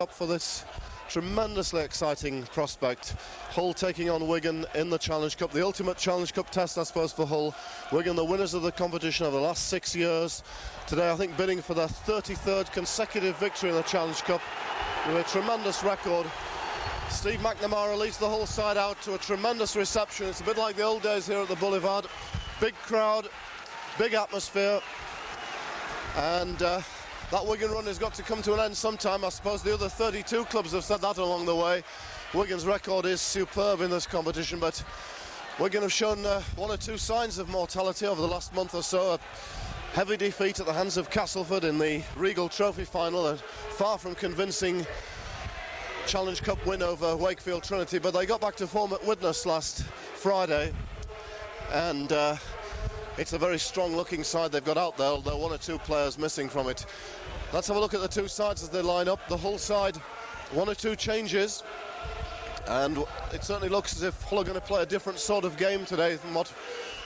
Up for this tremendously exciting prospect. Hull taking on Wigan in the Challenge Cup, the ultimate Challenge Cup test, I suppose, for Hull. Wigan, the winners of the competition over the last 6 years. Today, I think, bidding for their 33rd consecutive victory in the Challenge Cup with a tremendous record. Steve McNamara leads the Hull side out to a tremendous reception. It's a bit like the old days here at the Boulevard. Big crowd, big atmosphere, and that Wigan run has got to come to an end sometime. I suppose the other 32 clubs have said that along the way. Wigan's record is superb in this competition, but Wigan have shown one or two signs of mortality over the last month or so. A heavy defeat at the hands of Castleford in the Regal Trophy final, a far from convincing Challenge Cup win over Wakefield Trinity, but they got back to form at Widnes last Friday, and it's a very strong looking side they've got out there, although one or two players missing from it. Let's have a look at the two sides as they line up. The Hull side, one or two changes, and it certainly looks as if Hull are going to play a different sort of game today than what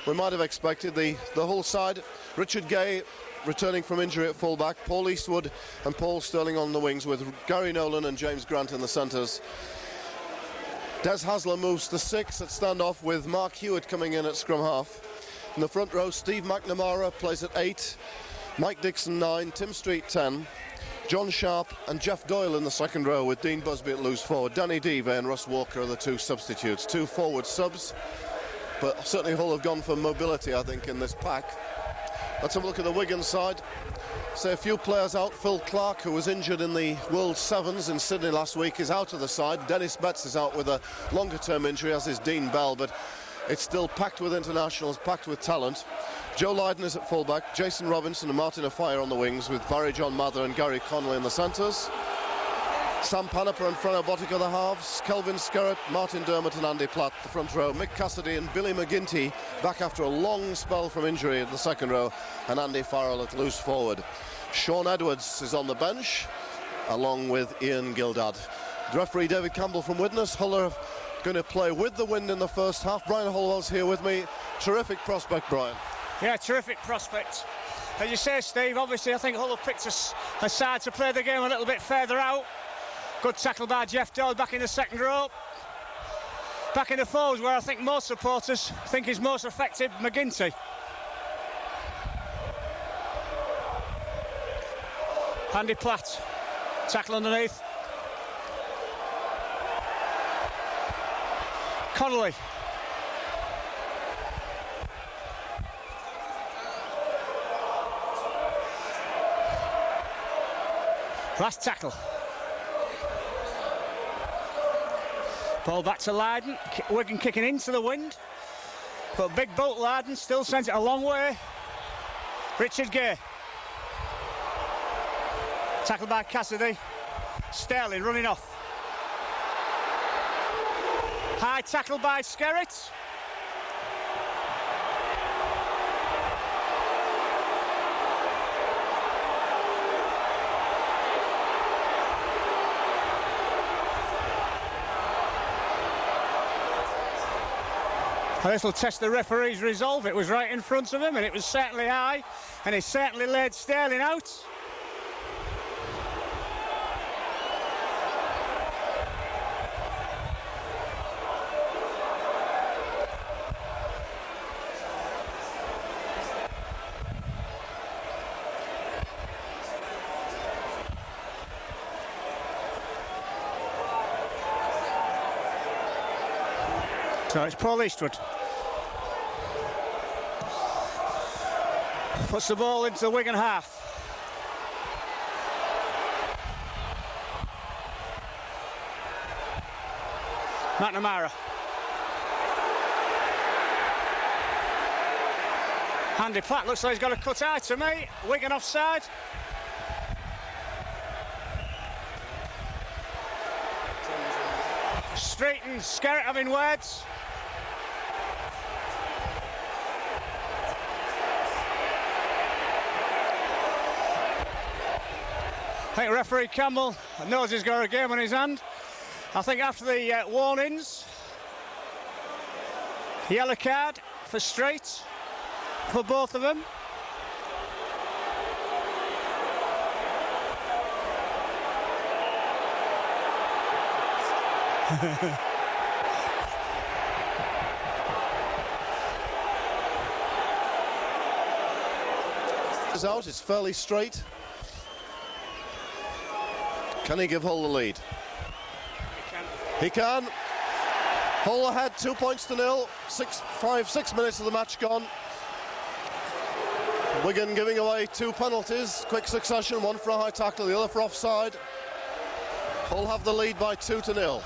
we might have expected. The Hull side, Richard Gay returning from injury at fullback, Paul Eastwood and Paul Sterling on the wings, with Gary Nolan and James Grant in the centres. Des Hasler moves to 6 at standoff, with Mark Hewitt coming in at scrum half. In the front row, Steve McNamara plays at 8, Mike Dixon 9, Tim Street 10, John Sharp and Jeff Doyle in the second row, with Dean Busby at loose forward. Danny Devey and Russ Walker are the two substitutes, two forward subs, but certainly Hull have gone for mobility, I think, in this pack. Let's have a look at the Wigan side. Say a few players out. Phil Clark, who was injured in the World Sevens in Sydney last week, is out of the side. Dennis Betts is out with a longer-term injury, as is Dean Bell, but it's still packed with internationals, packed with talent. Joe Lydon is at fullback, Jason Robinson and Martin Afire on the wings, with Barry John Mather and Gary Connolly in the centres. Sam Panaper and Freno Botica the halves, Kelvin Skerrett, Martin Dermott and Andy Platt the front row, Mick Cassidy and Billy McGinty back after a long spell from injury at the second row, and Andy Farrell at loose forward. Sean Edwards is on the bench, along with Ian Gildad. The referee David Campbell from Widnes. Hull are going to play with the wind in the first half. Brian Holwell's here with me. Terrific prospect, Brian. Yeah, terrific prospect. As you say, Steve, obviously I think Hull have picked a side to play the game a little bit further out. Good tackle by Jeff Doyle back in the second row. Back in the forwards, where I think most supporters think is most effective, McGinty. Andy Platt, tackle underneath. Connolly. Last tackle. Ball back to Lydon. Wigan kicking into the wind. But big boat Lydon still sends it a long way. Richard Gay. Tackled by Cassidy. Sterling running off. High tackle by Skerrett. This will test the referee's resolve. It was right in front of him, and it was certainly high, and he certainly laid Sterling out. So it's Paul Eastwood. Puts the ball into the Wigan half. McNamara. Andy Platt looks like he's got a cut eye to me. Wigan offside. Street and Skerrett having words. I think referee Campbell knows he's got a game on his hand. I think after the warnings, yellow card for Street for both of them. It's out, it's fairly straight. Can he give Hull the lead? He can. Hull ahead, 2 points to nil. 6 minutes of the match gone. Wigan giving away 2 penalties, quick succession, one for a high tackle, the other for offside. Hull have the lead by 2-0.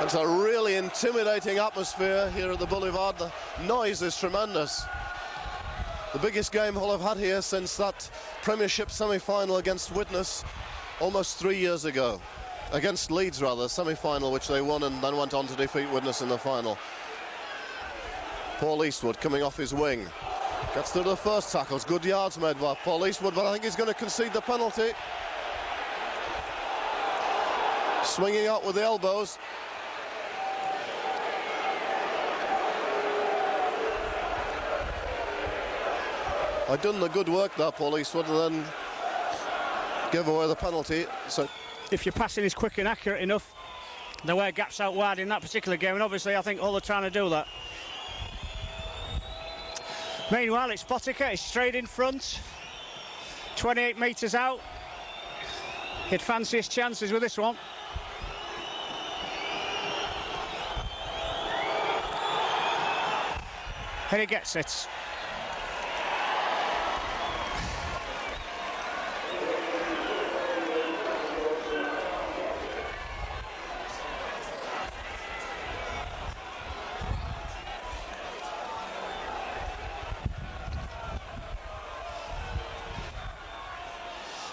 It's a really intimidating atmosphere here at the Boulevard. The noise is tremendous. The biggest game Hull have had here since that Premiership semi-final against Widnes almost 3 years ago. Against Leeds, rather, semi-final, which they won and then went on to defeat Widnes in the final. Paul Eastwood coming off his wing. Gets through the first tackles. Good yards made by Paul Eastwood, but I think he's going to concede the penalty. Swinging out with the elbows. I'd done the good work there, Paul Eastwood, and then gave away the penalty. So, if your passing is quick and accurate enough, there were gaps out wide in that particular game, and obviously I think Hull are trying to do that. Meanwhile, it's Botica, he's straight in front, 28 metres out. He'd fancy his chances with this one. And he gets it.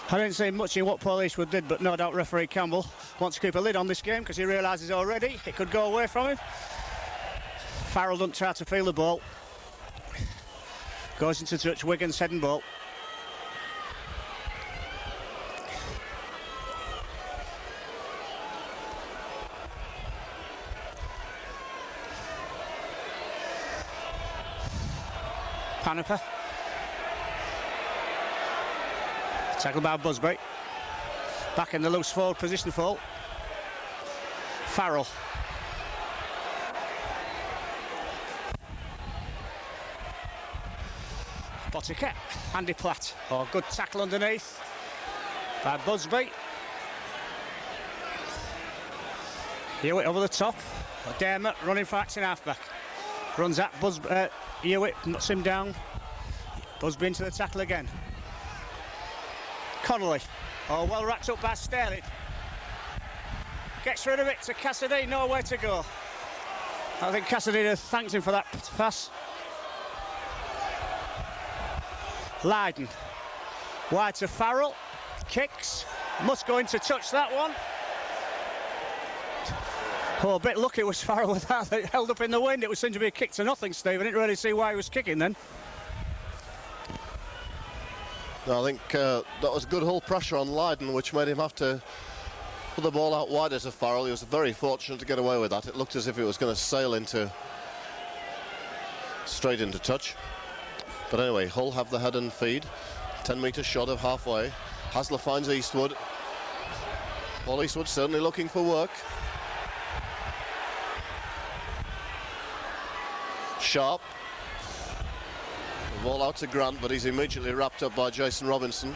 I didn't see much in what Paul Eastwood did, but no doubt referee Campbell wants to keep a lid on this game because he realises already it could go away from him. Farrell doesn't try to feel the ball. Goes into touch, Wigan's heading ball. Panepa. Tackled by Busby. Back in the loose forward position for Farrell. Botica. Andy Platt. Oh, good tackle underneath by Busby. Hewitt over the top. Dermot running for acting halfback. Runs at Hewitt, knocks him down. Busby into the tackle again. Connolly. Oh, well wrapped up by Sterling. Gets rid of it to Cassidy, nowhere to go. I think Cassidy thanked him for that pass. Lydon. Wide to Farrell. Kicks. Must go into touch that one. Oh, a bit lucky was Farrell with that. It held up in the wind. It was seemed to be a kick to nothing, Steve. I didn't really see why he was kicking then. No, I think that was good Hull pressure on Lydon, which made him have to put the ball out wider to Farrell. He was very fortunate to get away with that. It looked as if it was going to sail straight into touch. But anyway, Hull have the head and feed. 10 metre shot of halfway. Hasler finds Eastwood. Paul Eastwood certainly looking for work. Sharp. The ball out to Grant, but he's immediately wrapped up by Jason Robinson.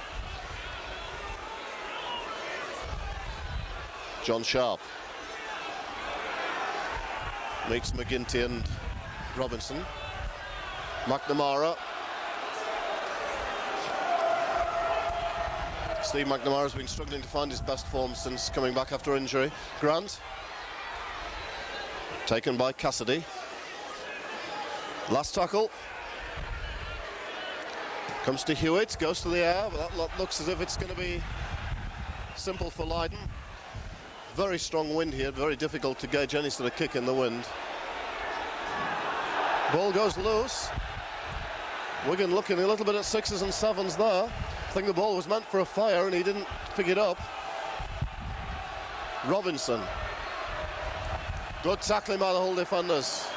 John Sharp meets McGinty and Robinson. McNamara. Steve McNamara's been struggling to find his best form since coming back after injury. Grant. Taken by Cassidy. Last tackle. Comes to Hewitt, goes to the air, but that looks as if it's going to be simple for Lydon. Very strong wind here, very difficult to gauge any sort of kick in the wind. Ball goes loose. Wigan looking a little bit at sixes and sevens there. I think the ball was meant for a fire and he didn't pick it up. Robinson. Good tackling by the Hull defenders.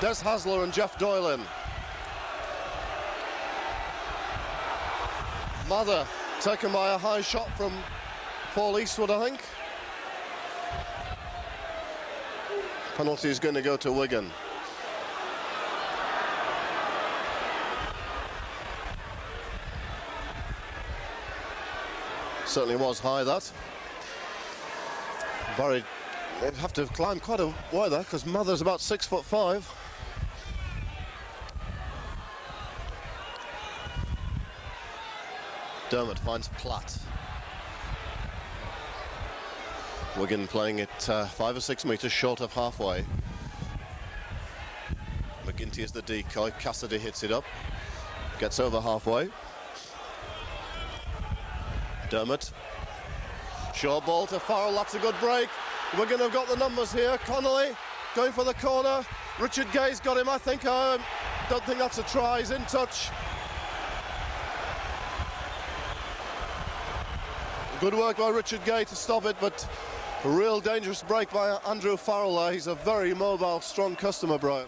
Des Hasler and Jeff Doyle in. Mather taken by a high shot from Paul Eastwood, I think. Penalty is going to go to Wigan. Certainly was high, that. Barry, they'd have to climb quite a way there, because Mather's about 6'5". Dermot finds Platt. Wigan playing it 5 or 6 metres short of halfway. McGinty is the decoy. Cassidy hits it up. Gets over halfway. Dermot. Short ball to Farrell. That's a good break. Wigan have got the numbers here. Connolly going for the corner. Richard Gay's got him, I think. I don't think that's a try. He's in touch. Good work by Richard Gay to stop it, but a real dangerous break by Andrew Farrell there. He's a very mobile, strong customer, Brian.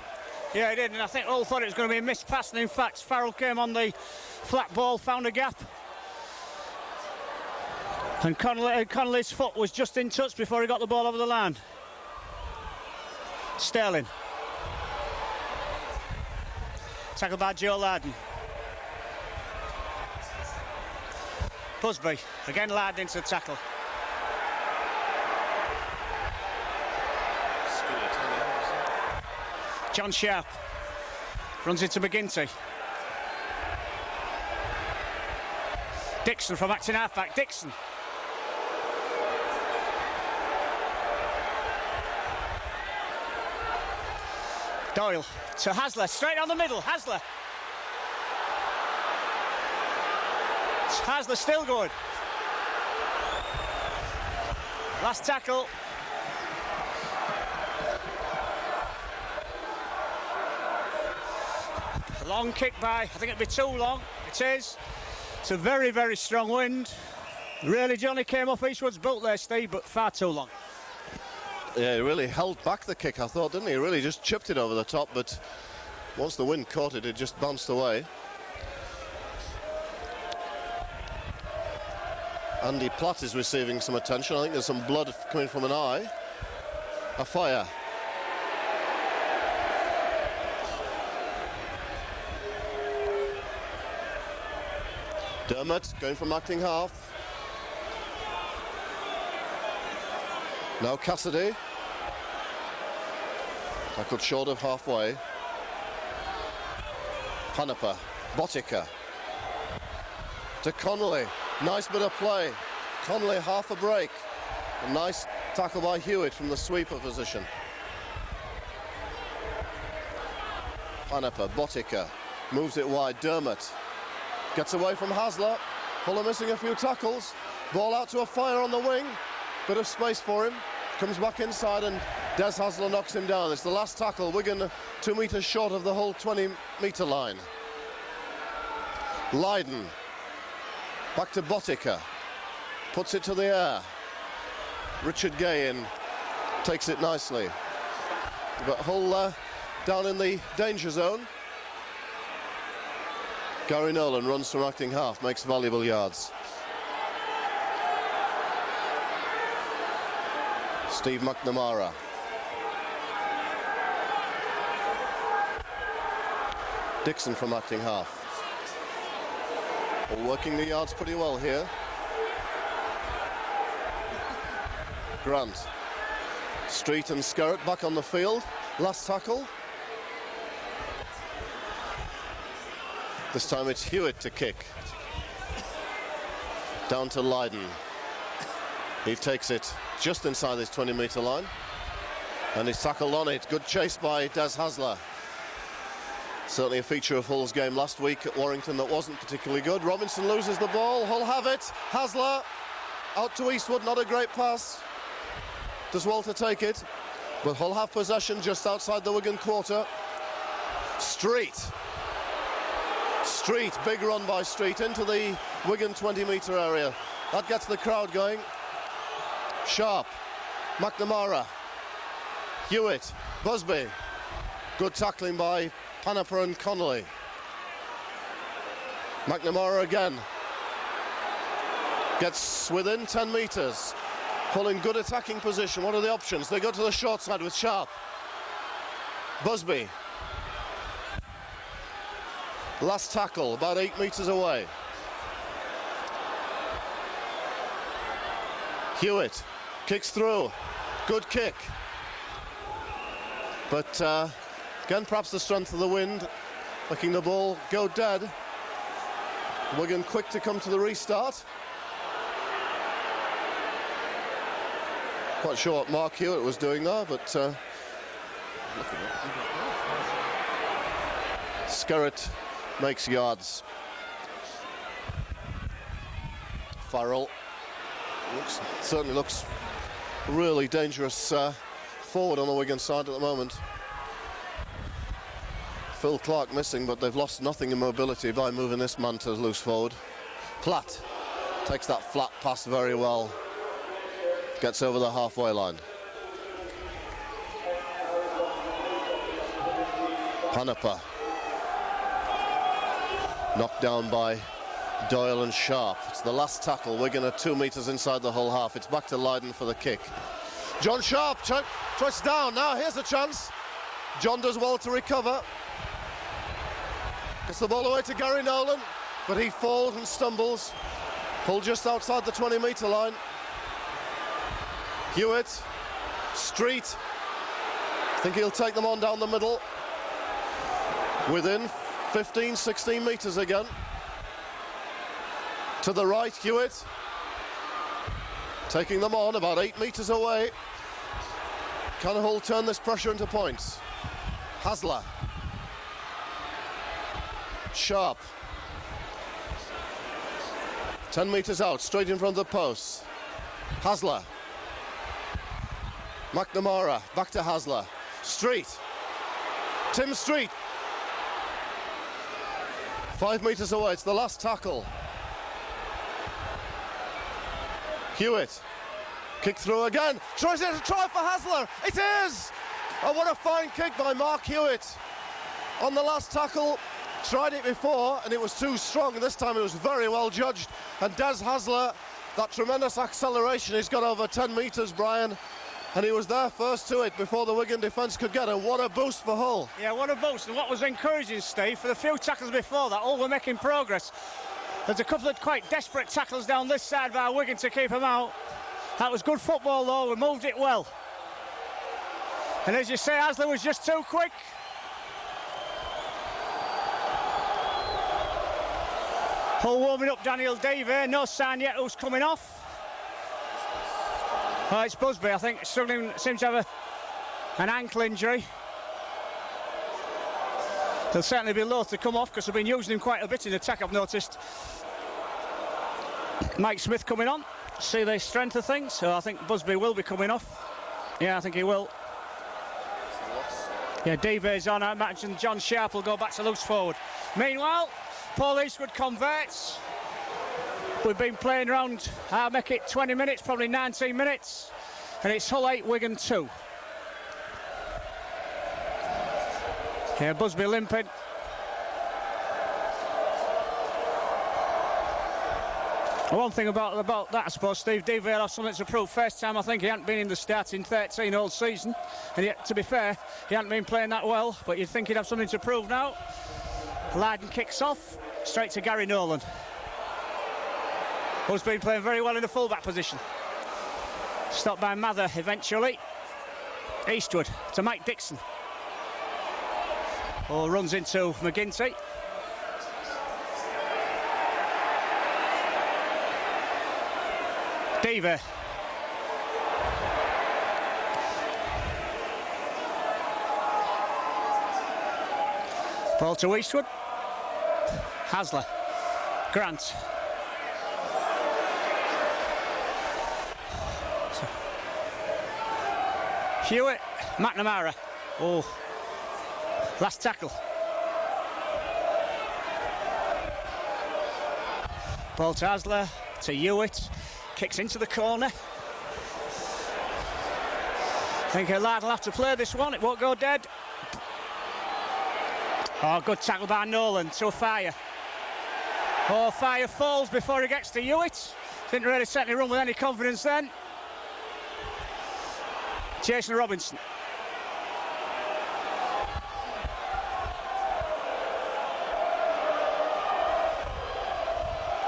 Yeah, he did, and I think all thought it was going to be a missed pass, and in fact, Farrell came on the flat ball, found a gap. And Connolly's foot was just in touch before he got the ball over the line. Sterling. Tackled by Joe Larden. Busby, again Larden into the tackle. John Sharp runs into McGinty. Dixon from acting halfback. Dixon. Doyle to Hasler, straight down the middle. Hasler. Hasler still going. Last tackle. A long kick by, I think it'd be too long. It is. It's a very, very strong wind. Really, Johnny came off Eastwood's boot there, Steve, but far too long. Yeah, he really held back the kick, I thought, didn't he? He really just chipped it over the top, but once the wind caught it, it just bounced away. Andy Platt is receiving some attention. I think there's some blood coming from an eye. A fire. Dermot going from acting half. Now Cassidy. Tackled short of halfway. Panepa. Botica. To Connolly. Nice bit of play. Connolly half a break. A nice tackle by Hewitt from the sweeper position. Panepa. Botica. Moves it wide. Dermot. Gets away from Hasler. Hull missing a few tackles. Ball out to a fire on the wing. Bit of space for him. Comes back inside and Des Hasler knocks him down. It's the last tackle. Wigan 2 metres short of the whole 20-metre line. Lydon. Back to Botica. Puts it to the air. Richard Gay in. Takes it nicely. But Hull down in the danger zone. Gary Nolan runs from acting half. Makes valuable yards. Steve McNamara. Dixon from acting half. All working the yards pretty well here. Grant. Street and Skerritt back on the field. Last tackle. This time it's Hewitt to kick. Down to Lydon. He takes it just inside this 20-metre line. And he's tackled on it. Good chase by Des Hasler. Certainly a feature of Hull's game last week at Warrington that wasn't particularly good. Robinson loses the ball. Hull have it. Hasler out to Eastwood. Not a great pass. Does Walter take it? But Hull have possession just outside the Wigan quarter. Street. Street. Big run by Street into the Wigan 20-metre area. That gets the crowd going. Sharp, McNamara, Hewitt, Busby. Good tackling by Panepa and Connolly. McNamara again. Gets within 10 metres. Hull in good attacking position. What are the options? They go to the short side with Sharp. Busby. Last tackle, about 8 metres away. Hewitt kicks through. Good kick. But again, perhaps the strength of the wind making the ball go dead. Wigan quick to come to the restart. Quite sure what Mark Hewitt was doing there, but Skerritt makes yards. Farrell certainly looks really dangerous forward on the Wigan side at the moment. Phil Clark missing, but they've lost nothing in mobility by moving this man to loose forward. Platt takes that flat pass very well. Gets over the halfway line. Panapa. Knocked down by Doyle and Sharp. It's the last tackle. Wigan are 2 metres inside the Hull half. It's back to Lydon for the kick. John Sharp tries down. Now here's a chance. John does well to recover. Gets the ball away to Gary Nolan, but he falls and stumbles. Hull just outside the 20-metre line. Hewitt, Street. I think he'll take them on down the middle. Within 15, 16 metres again. To the right, Hewitt. Taking them on about 8 metres away. Can Hull turn this pressure into points? Hasler. Sharp. 10 metres out, straight in front of the post. Hasler. McNamara, back to Hasler. Street. Tim Street. 5 metres away, it's the last tackle. Hewitt. Kick through again. Tries it, a try for Hasler. It is! Oh, what a fine kick by Mark Hewitt. On the last tackle, tried it before and it was too strong. This time it was very well judged. And Des Hasler, that tremendous acceleration, he's got over 10 metres, Brian. And he was there first to it before the Wigan defence could get it. What a boost for Hull. Yeah, what a boost. And what was encouraging, Steve, for the few tackles before that, Hull were making progress. There's a couple of quite desperate tackles down this side by Wigan to keep him out. That was good football, though. We moved it well. And as you say, Hasler was just too quick. Hull warming up Daniel Davey. No sign yet who's coming off. Oh, it's Busby, I think, struggling, seems to have an ankle injury. He'll certainly be loath to come off because they've been using him quite a bit in attack, I've noticed. Mike Smith coming on, see the strength of things, so I think Busby will be coming off. Yeah, I think he will. Yeah, Davey's on, I imagine John Sharp will go back to loose forward. Meanwhile, Paul Eastwood converts. We've been playing around, I'll make it 20 minutes, probably 19 minutes. And it's Hull 8, Wigan 2. Yeah, Busby limping. One thing about that, I suppose, Steve, Davey had something to prove. First time I think he hadn't been in the starting 13 all season. And yet, to be fair, he hadn't been playing that well. But you'd think he'd have something to prove now. Lydon kicks off, straight to Gary Nolan. Who's been playing very well in the full-back position. Stopped by Mather eventually. Eastwood to Mike Dixon. Oh, runs into McGinty. Davey. Ball to Eastwood. Hasler. Grant. Hewitt, McNamara. Oh, last tackle. Ball to Hasler, to Hewitt. Kicks into the corner. I think Lad will have to play this one, it won't go dead. Oh, good tackle by Nolan to Fire. Oh, Fire falls before he gets to Hewitt. Didn't really certainly run with any confidence then. Jason Robinson.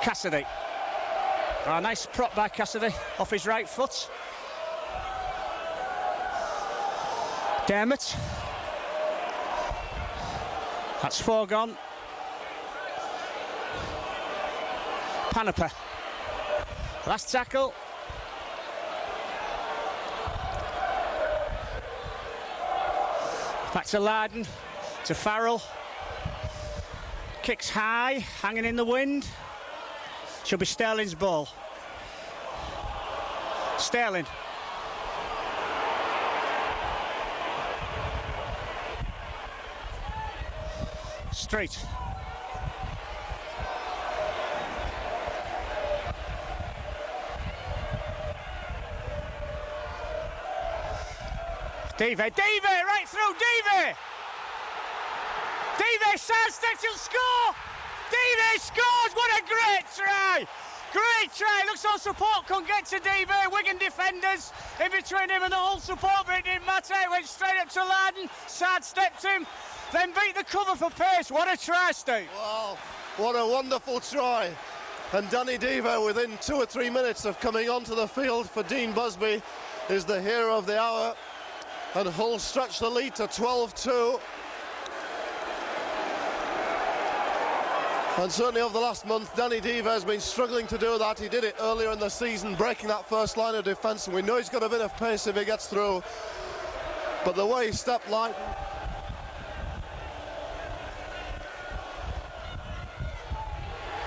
Cassidy. Oh, nice prop by Cassidy off his right foot. Dermot. That's 4 gone. Panaper. Last tackle. Back to Larden, to Farrell. Kicks high, hanging in the wind. Should be Sterling's ball. Sterling. Street. Davey, right through, Davey! Davey sidesteps, he'll score! Davey scores, what a great try! Great try, looks like support couldn't get to Davey. Wigan defenders in between him and the whole support, but it didn't matter. It went straight up to Larden, sidestepped him, then beat the cover for pace. What a try, Steve. Wow, what a wonderful try. And Danny Devo, within 2 or 3 minutes of coming onto the field for Dean Busby, is the hero of the hour. And Hull stretch the lead to 12-2. And certainly over the last month, Danny Devo has been struggling to do that. He did it earlier in the season, breaking that first line of defence, and we know he's got a bit of pace if he gets through. But the way he stepped line...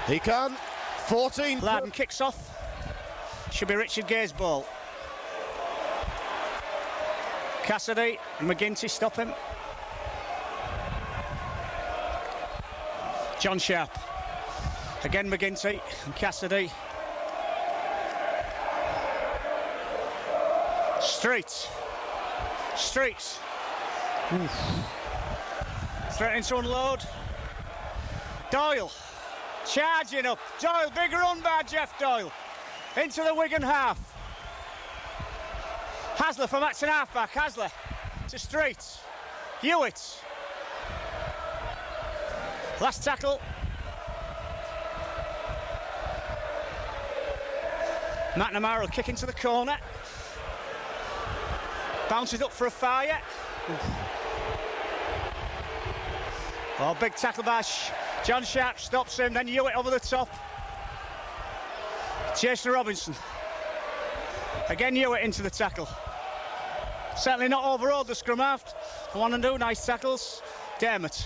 He can. 14. Larden kicks off. Should be Richard Gay's ball. Cassidy and McGinty stop him. John Sharp. Again McGinty and Cassidy. Streets. Threatening to unload. Doyle. Charging up. Doyle, big run by Jeff Doyle. Into the Wigan half. Hasler from Acton halfback. Hasler to Street. Hewitt. Last tackle. McNamara will kick into the corner. Bounces up for a fire. Oh, big tackle by John Sharp, stops him, then Hewitt over the top. Jason Robinson. Again Hewitt into the tackle. Certainly not overawed the scrum half. One and two, nice tackles. Dermot.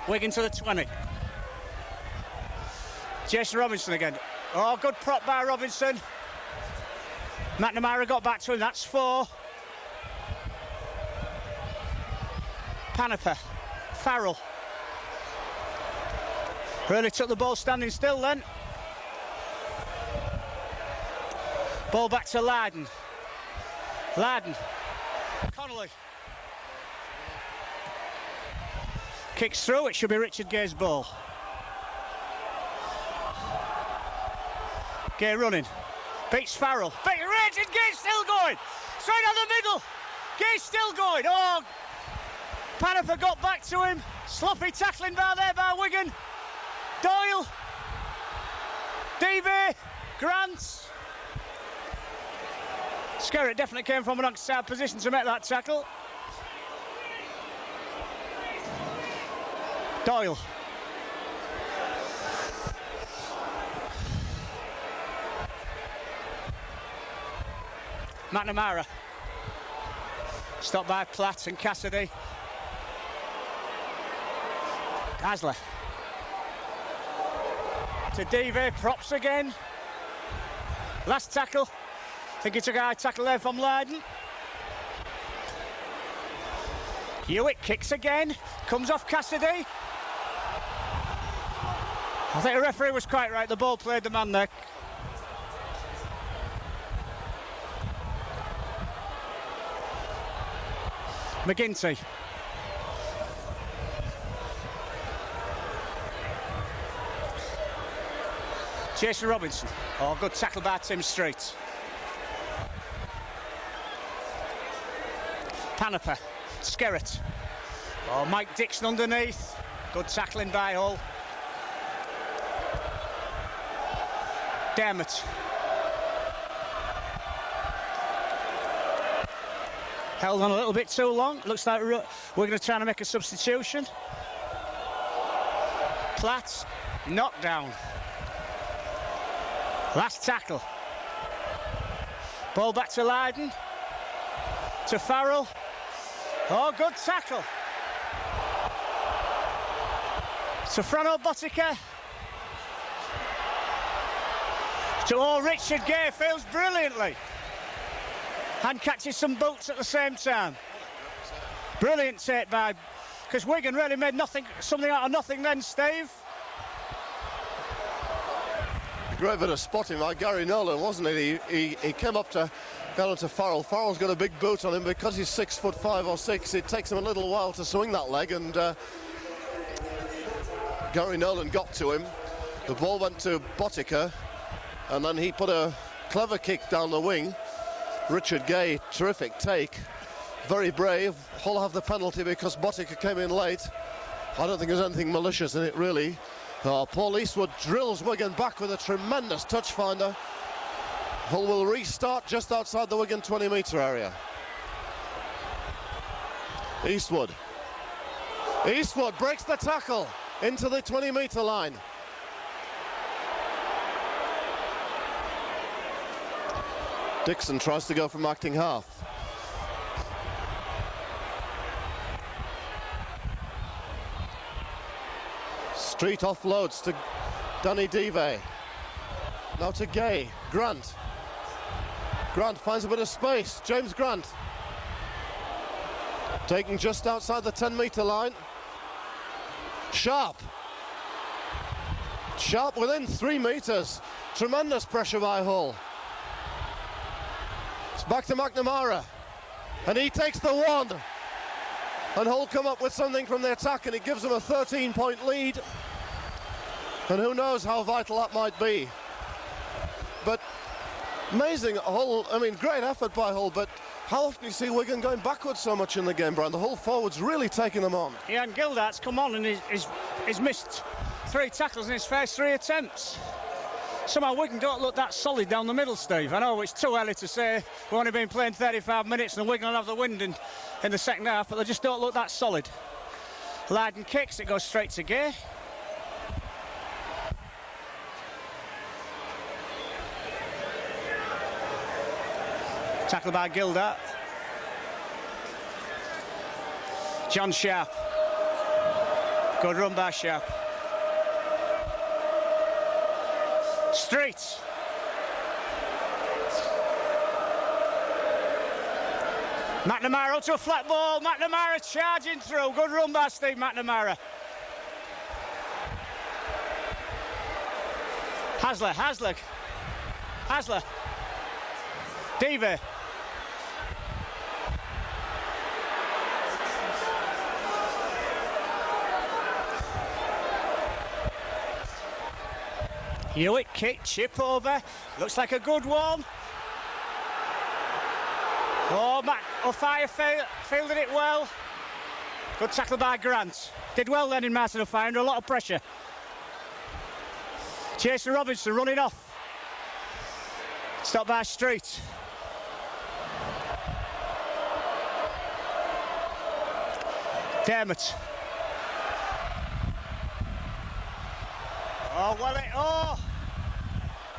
Wigan to the 20. Jason Robinson again. Oh, good prop by Robinson. McNamara got back to him, that's 4. Panaper. Farrell. Really took the ball standing still then. Ball back to Larden. Connolly. Kicks through, it should be Richard Gay's ball. Gay running. Beats Farrell. Richard Gay's still going. Straight down the middle. Gay's still going. Oh, Panafer got back to him. Sloppy tackling by Wigan. Doyle. Davey. Grant. Skerritt definitely came from an outside position to make that tackle. Doyle. McNamara. Stopped by Platt and Cassidy. Hasler. To Davey, props again. Last tackle. I think he took a high tackle there from Larden. Hewitt kicks again. Comes off Cassidy. I think the referee was quite right. The ball played the man there. McGinty. Jason Robinson. Oh, good tackle by Tim Street. Panaper. Skerritt. Oh, Mike Dixon underneath. Good tackling by Hull. Dermott. Held on a little bit too long. Looks like we're going to try to make a substitution. Platt. Knocked down. Last tackle. Ball back to Lydon. To Farrell. Oh, good tackle. To Frano Botica. To Richard Gay, fails brilliantly. And catches some boots at the same time. Brilliant take by, because Wigan really made something out of nothing then, Steve. Great bit of spotting by Gary Nolan, wasn't it? He came up to get onto Farrell. Farrell's got a big boot on him because he's 6'5" or 6. It takes him a little while to swing that leg, and Gary Nolan got to him. The ball went to Botica, and then he put a clever kick down the wing. Richard Gay, terrific take, very brave. Hull have the penalty because Botica came in late. I don't think there's anything malicious in it, really. Paul Eastwood drills Wigan back with a tremendous touch finder. Hull will restart just outside the Wigan 20-metre area. Eastwood breaks the tackle into the 20-metre line. Dixon tries to go from acting half. Street offloads to Danny Dive. Now to Gay. Grant finds a bit of space. James Grant. Taken just outside the 10-metre line. Sharp within 3 metres. Tremendous pressure by Hull. It's back to McNamara, and he takes the one. And Hull come up with something from the attack, and it gives them a 13-point lead. And who knows how vital that might be. But amazing, Hull, I mean, great effort by Hull, but how often do you see Wigan going backwards so much in the game, Brian? The Hull forwards really taking them on. Yeah, and Gildart's come on and he's missed 3 tackles in his first 3 attempts. Somehow Wigan don't look that solid down the middle, Steve. I know it's too early to say. We've only been playing 35 minutes and Wigan will have the wind in the second half, but they just don't look that solid. Lydon kicks, it goes straight to Gay. Tackle by Gildart. John Sharp. Good run by Sharp. Street. McNamara to a flat ball. McNamara charging through. Good run by Steve McNamara. Hasler. Diva. Hewitt kick, chip over. Looks like a good one. Oh, Matt O'Fire fielded it well. Good tackle by Grant. Did well then in Martin O'Fire, under a lot of pressure. Jason Robinson running off. Stopped by Street. Dermott. Oh, well,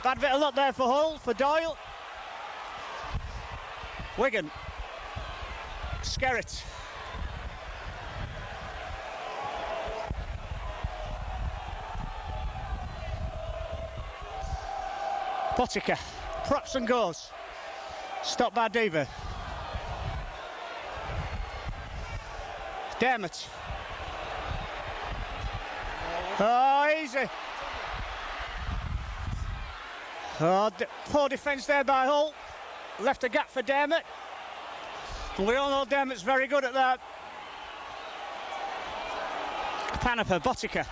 bad bit of luck there for Hull, for Doyle. Wigan. Skerritt. Botica. Props and goes. Stopped by Diva. Dermott. Oh, easy. Oh, poor defence there by Hull. Left a gap for Dermott. We all know Dermott's very good at that. Panaper, Botica.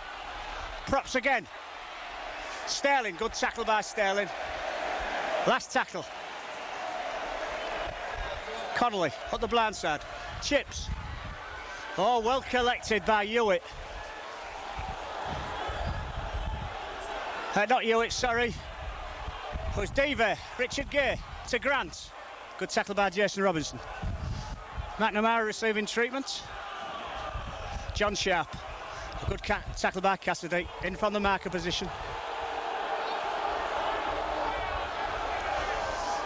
Props again. Sterling, good tackle by Sterling. Last tackle. Connolly, up the blind side. Chips. Oh, well collected by Hewitt. Not Hewitt, sorry. It was Deaver, Richard Gay to Grant. Good tackle by Jason Robinson. McNamara receiving treatment. John Sharp. A good tackle by Cassidy. In from the marker position.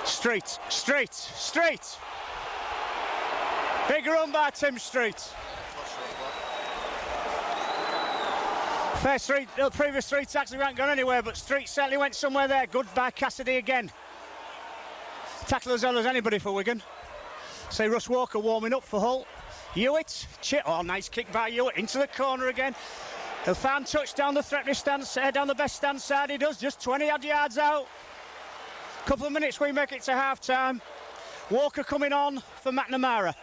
Street. Big run by Tim Street. The previous three tackles haven't gone anywhere, but Street certainly went somewhere there. Good by Cassidy again. Tackle as well as anybody for Wigan. See Russ Walker warming up for Hull. Hewitt, oh, nice kick by Hewitt into the corner again. He'll find touch down the threatening stance, down the best stand side. He does, just 20 odd yards out. Couple of minutes we make it to half time. Walker coming on for McNamara.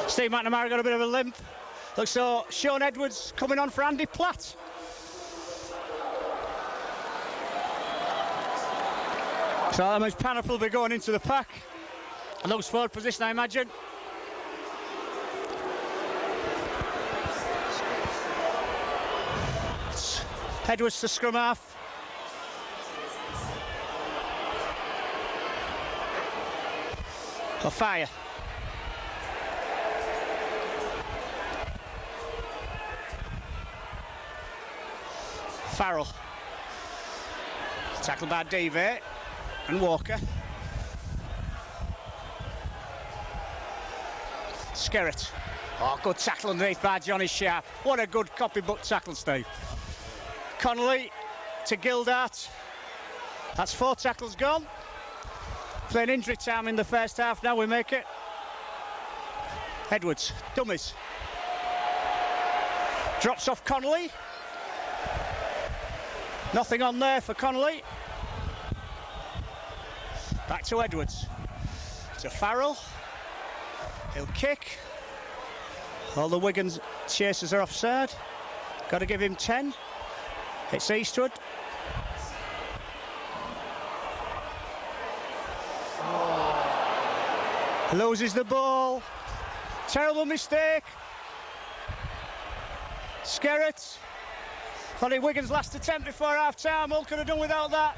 Steve McNamara got a bit of a limp. Looks so Sean Edwards coming on for Andy Platt. So that means Panop will be going into the pack. And looks forward position, I imagine. Edwards to scrum half. For fire. Farrell. Tackled by Davey and Walker. Skerritt. Oh, good tackle underneath by Johnny Sharp. What a good copybook tackle, Steve. Connolly to Gildart. That's 4 tackles gone. Playing injury time in the first half, now we make it. Edwards, dummies. Drops off Connolly. Nothing on there for Connolly. Back to Edwards. To Farrell. He'll kick. All the Wigan chasers are offside. Got to give him 10. It's Eastwood. Loses the ball. Terrible mistake. Skerritt. Probably Wigan's last attempt before half-time. Hull could have done without that.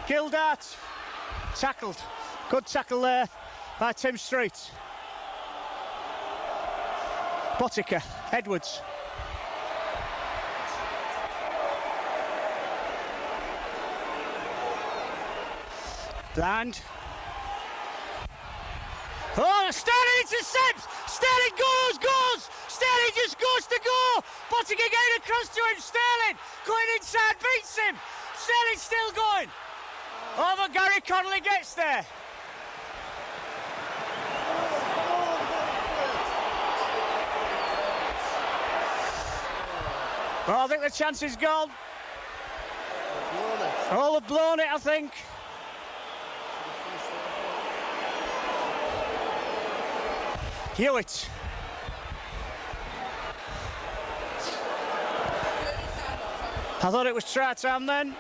Gildart. Tackled. Good tackle there by Tim Street. Botica. Edwards. Bland. Oh, Sterling intercepts! Sterling goes! Sterling just goes to go! Botica getting across to him, Sterling! Going inside, beats him! Sterling's still going! Over Gary Connolly gets there. Well, I think the chance is gone. Oh, they've blown it, I think. Hewitt. I thought it was try time then.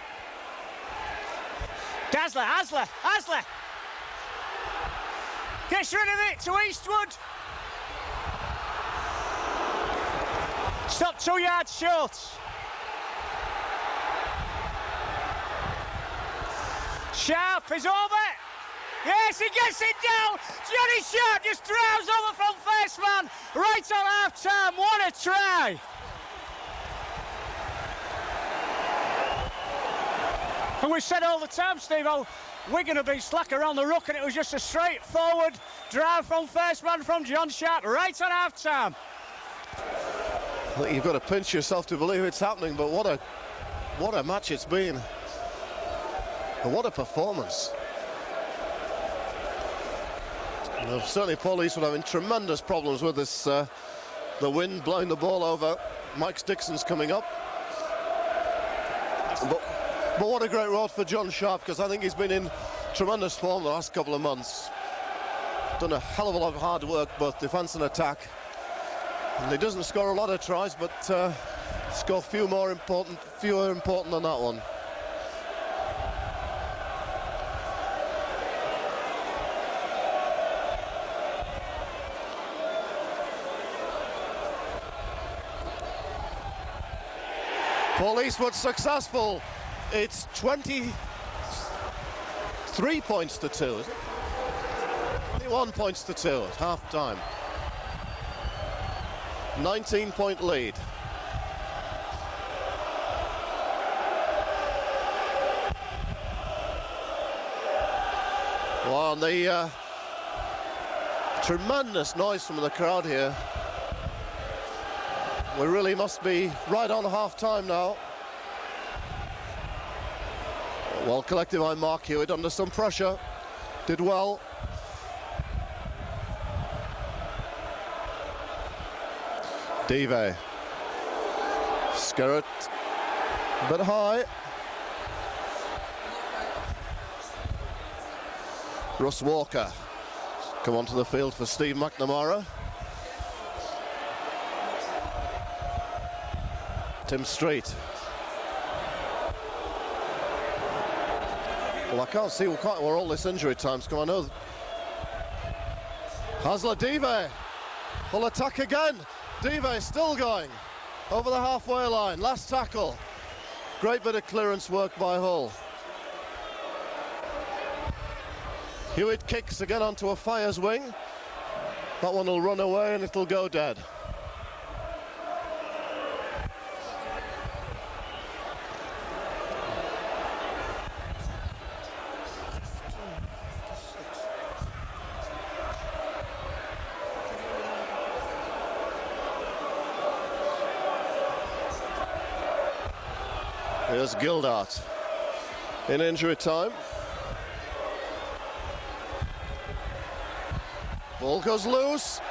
Hasler. Gets rid of it to Eastwood. Stop 2 yards short. Sharp is over. Yes, he gets it down. Johnny Sharp just drives over from first man. Right on half time. What a try. And we've said all the time, Steve, how Wigan have been slack around the ruck, and it was just a straightforward drive from first man from John Sharp right on half time. Well, you've got to pinch yourself to believe it's happening, but what a match it's been. And what a performance. Well, certainly Paul Eastwood having tremendous problems with this, the wind blowing the ball over. Mike Dixon's coming up. But what a great rod for John Sharp, because I think he's been in tremendous form the last couple of months. Done a hell of a lot of hard work, both defence and attack. And he doesn't score a lot of tries, but score fewer important than that one. Paul Eastwood successful. It's 23 points to 2, is it? 21 points to 2 at half time. 19-point lead. Well, and the tremendous noise from the crowd here. We really must be right on half-time now. Well collected by Mark Hewitt under some pressure. Did well. Dive. Skerritt. A bit high. Russ Walker. Come onto the field for Steve McNamara. Tim Street. Well, I can't see quite where all this injury time's come. I know. Hasler Dive. Full attack again. Dive still going over the halfway line. Last tackle. Great bit of clearance work by Hull. Hewitt kicks again onto a Fire's wing. That one will run away and it'll go dead. Here's Gildart in injury time. Ball goes loose.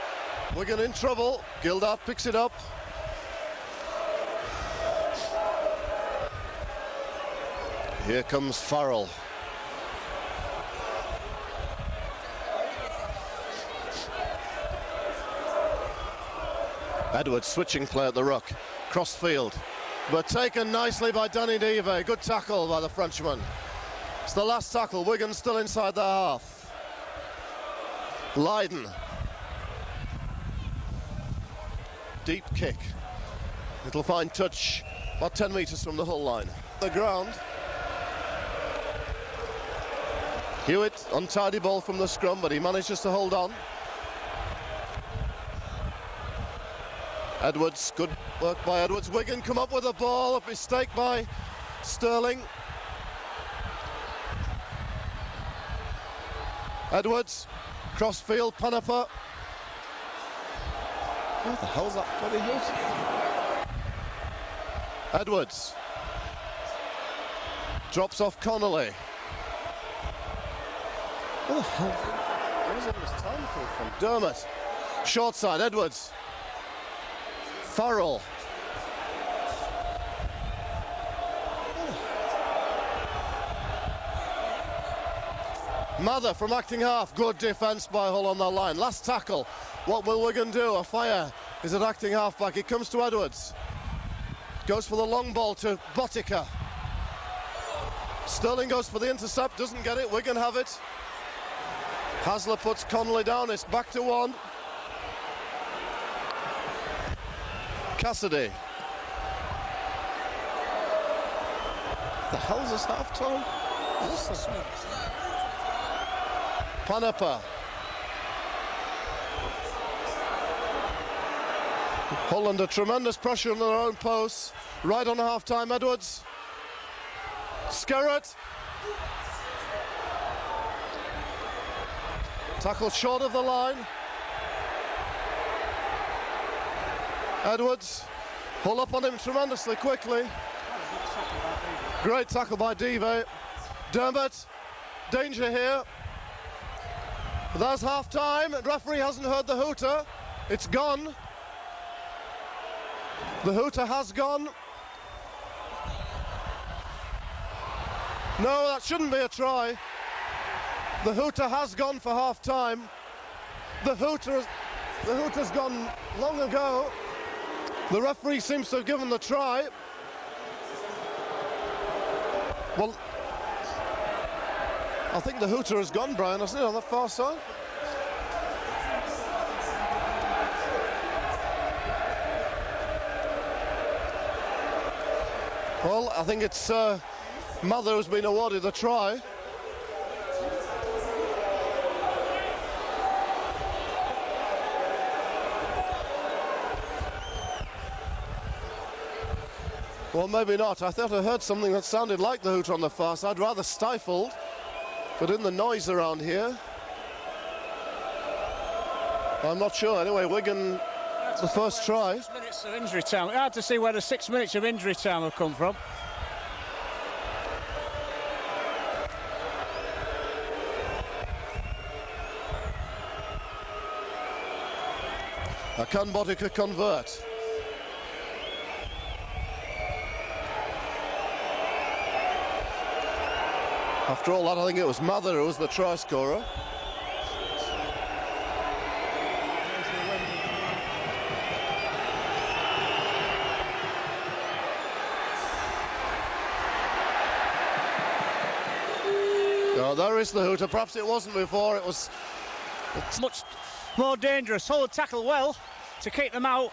Wigan in trouble. Gildart picks it up. Here comes Farrell. Edwards switching play at the ruck. Cross field. But taken nicely by Danny Dive. Good tackle by the Frenchman. It's the last tackle. Wigan still inside the half. Lydon. Deep kick. It'll find touch about 10 metres from the Hull line. The ground. Hewitt, untidy ball from the scrum, but he manages to hold on. Edwards, good work by Edwards. Wigan come up with a ball, a mistake by Sterling. Edwards, crossfield, Panaper. What the hell's that bloody hit? Edwards. Drops off Connolly. What the hell? Where's Edwards' time from? Dermott. Short side, Edwards. Farrell. Mather from acting half. Good defence by Hull on the line. Last tackle. What will Wigan do? A fire is at acting half back. It comes to Edwards. Goes for the long ball to Botica. Sterling goes for the intercept. Doesn't get it. Wigan have it. Hasler puts Connolly down. It's back to one. Cassidy. The hell's this half time? Panaper. Hull under tremendous pressure on their own posts. Right on half time, Edwards. Skerritt. Tackle short of the line. Edwards. Hull up on him tremendously quickly. Great tackle by Dive. Dermott. Danger here. But that's half time. The referee hasn't heard the hooter. It's gone. The hooter has gone. No, that shouldn't be a try. The hooter has gone for half time. The hooter's gone long ago. The referee seems to have given the try. Well, I think the hooter has gone, Brian, hasn't it, on the far side? Well, I think it's Mather who's been awarded the try. Well, maybe not. I thought I heard something that sounded like the hooter on the far side, rather stifled, but in the noise around here, I'm not sure. Anyway, Wigan, the first try. 6 minutes of injury time. Hard to see where the 6 minutes of injury time have come from. Can Botica convert? After all that, I think it was Mather who was the try scorer. Oh, there is the hooter. Perhaps it wasn't before. It's much more dangerous. Hull tackle well to keep them out,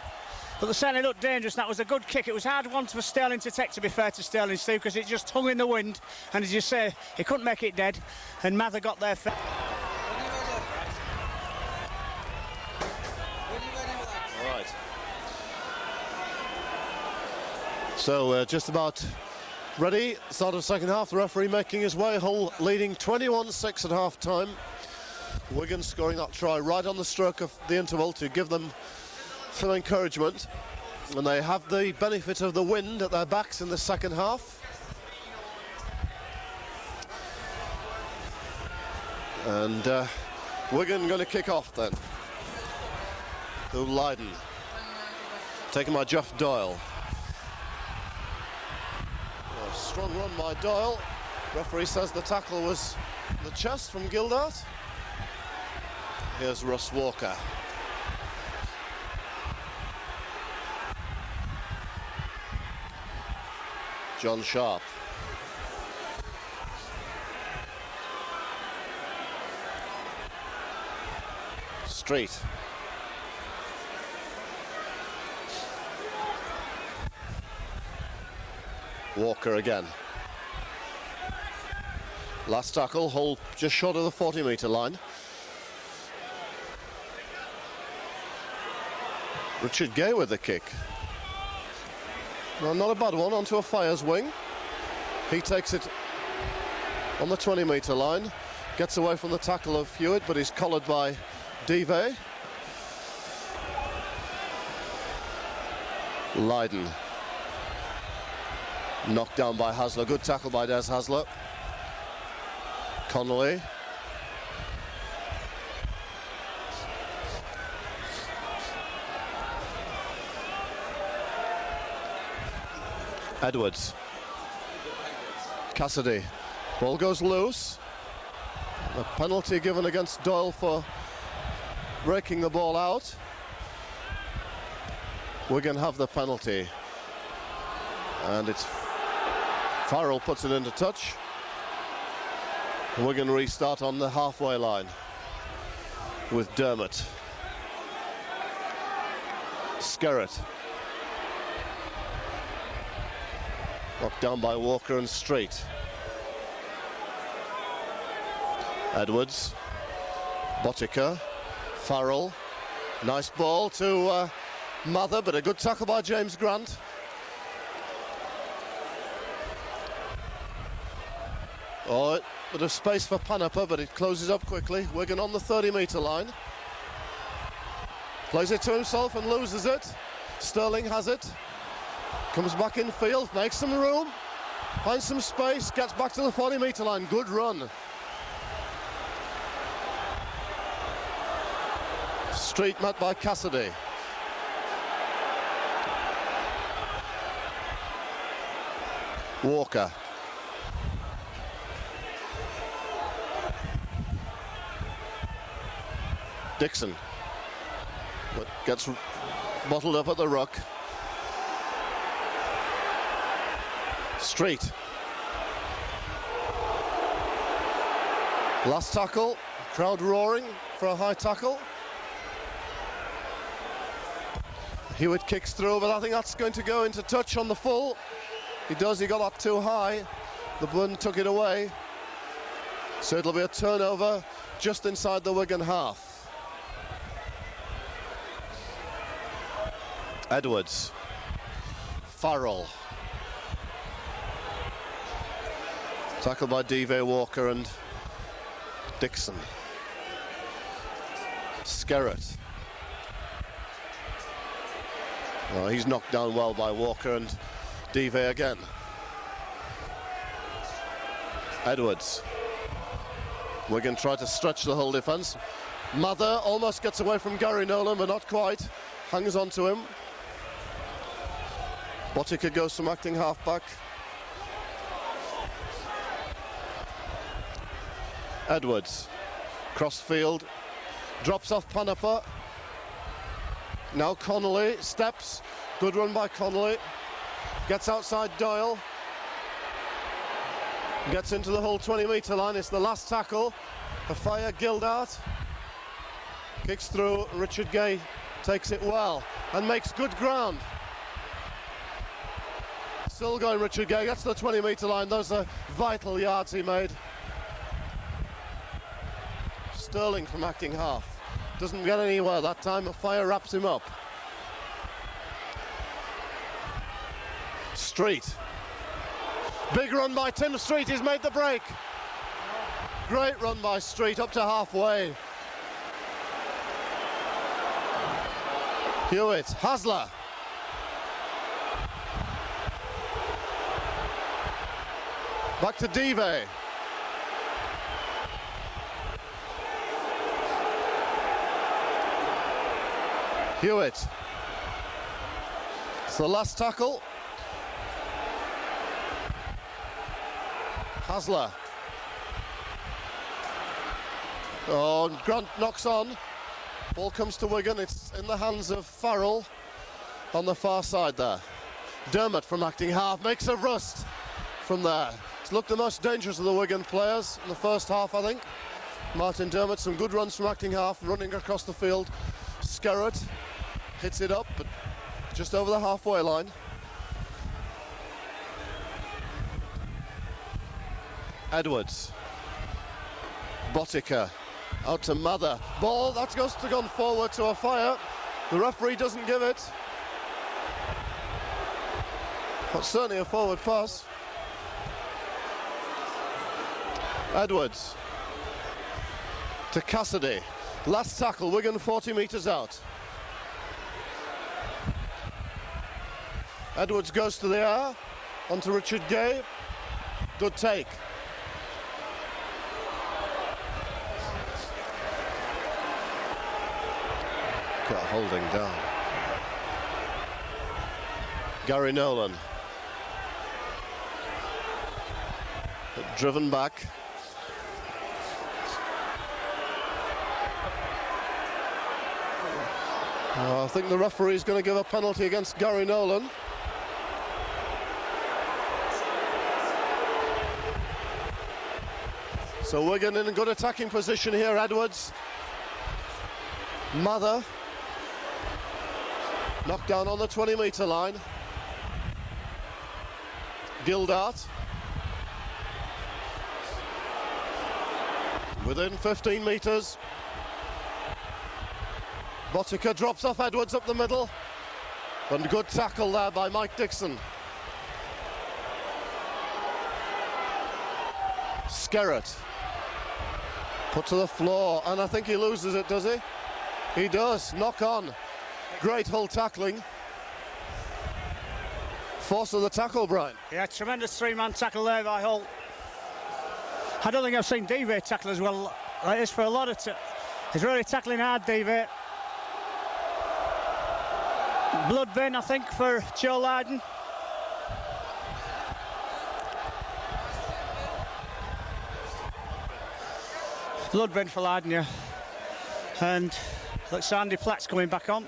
but they certainly looked dangerous. That was a good kick. It was hard one for Sterling to take, to be fair to Sterling, Steve, because it just hung in the wind, and as you say, he couldn't make it dead, and Mather got there. All right. So just about ready. Start of second half. The referee making his way. Hull leading 21-6 at half time. Wigan scoring that try right on the stroke of the interval to give them some encouragement, and they have the benefit of the wind at their backs in the second half. And Wigan going to kick off then. To Lydon, taken by Jeff Doyle. A strong run by Doyle. Referee says the tackle was the chest from Gildart. Here's Russ Walker. John Sharp. Street. Walker again. Last tackle, Hull just short of the 40-metre line. Richard Gay with the kick. No, not a bad one, onto a Fire's wing. He takes it on the 20-metre line, gets away from the tackle of Hewitt, but he's collared by Dive. Lydon. Knocked down by Hasler. Good tackle by Des Hasler. Connolly. Edwards. Cassidy. Ball goes loose. A penalty given against Doyle for breaking the ball out. Wigan have the penalty. And it's Farrell puts it into touch. Wigan restart on the halfway line with Dermott. Skerritt. Knocked down by Walker and Street. Edwards. Botica. Farrell. Nice ball to Mather, but a good tackle by James Grant. Oh, a bit of space for Panapa, but it closes up quickly. Wigan on the 30-metre line. Plays it to himself and loses it. Sterling has it. Comes back in field, makes some room, finds some space, gets back to the 40-metre line. Good run. Street met by Cassidy. Walker. Dixon. But gets bottled up at the ruck. Street. Last tackle, crowd roaring for a high tackle. Hewitt kicks through, but I think that's going to go into touch on the full. He does, he got that too high. The Burn took it away. So it'll be a turnover just inside the Wigan half. Edwards. Farrell. Tackled by Dive, Walker and Dixon. Skerrett. Oh, he's knocked down well by Walker and Dive again. Edwards. Wigan tried to stretch the whole defence. Mather almost gets away from Gary Nolan, but not quite. Hangs on to him. Botica goes from acting halfback. Edwards. Crossfield. Drops off Panapa. Now Connolly steps. Good run by Connolly. Gets outside Doyle. Gets into the whole 20-metre line. It's the last tackle. A fire Gildart. Kicks through. Richard Gay takes it well and makes good ground. Still going Richard Gay. Gets to the 20-metre line. Those are vital yards he made. Sterling from acting half. Doesn't get anywhere that time. A fire wraps him up. Street. Big run by Tim Street. He's made the break. Great run by Street up to halfway. Hewitt. Hasler. Back to Dive. Hewitt. It's the last tackle. Hasler. Oh, and Grant knocks on. Ball comes to Wigan. It's in the hands of Farrell on the far side there. Dermott from acting half makes a rust from there. It's looked the most dangerous of the Wigan players in the first half, I think. Martin Dermott, some good runs from acting half, running across the field. Skerrett hits it up, but just over the halfway line. Edwards. Botica out to Mather. Ball, that's gone forward to a fire. The referee doesn't give it. But certainly a forward pass. Edwards. To Cassidy. Last tackle, Wigan 40 metres out. Edwards goes to the air, onto Richard Gay. Good take. Got holding down. Gary Nolan. Driven back. I think the referee is going to give a penalty against Gary Nolan. So Wigan in a good attacking position here. Edwards. Mather. Knocked down on the 20-metre line. Gildart. Within 15 metres. Botica drops off Edwards up the middle. And good tackle there by Mike Dixon. Skerrett. Put to the floor, and I think he loses it, does he? He does. Knock on. Great Hull tackling. Force of the tackle, Brian. Yeah, tremendous three-man tackle there by Hull. I don't think I've seen Dive tackle as well like this for a lot of he's really tackling hard, Dive. Blood bin, I think, for Joe Lydon. Blood bin for Lydon, yeah. And looks Andy Platt's coming back on.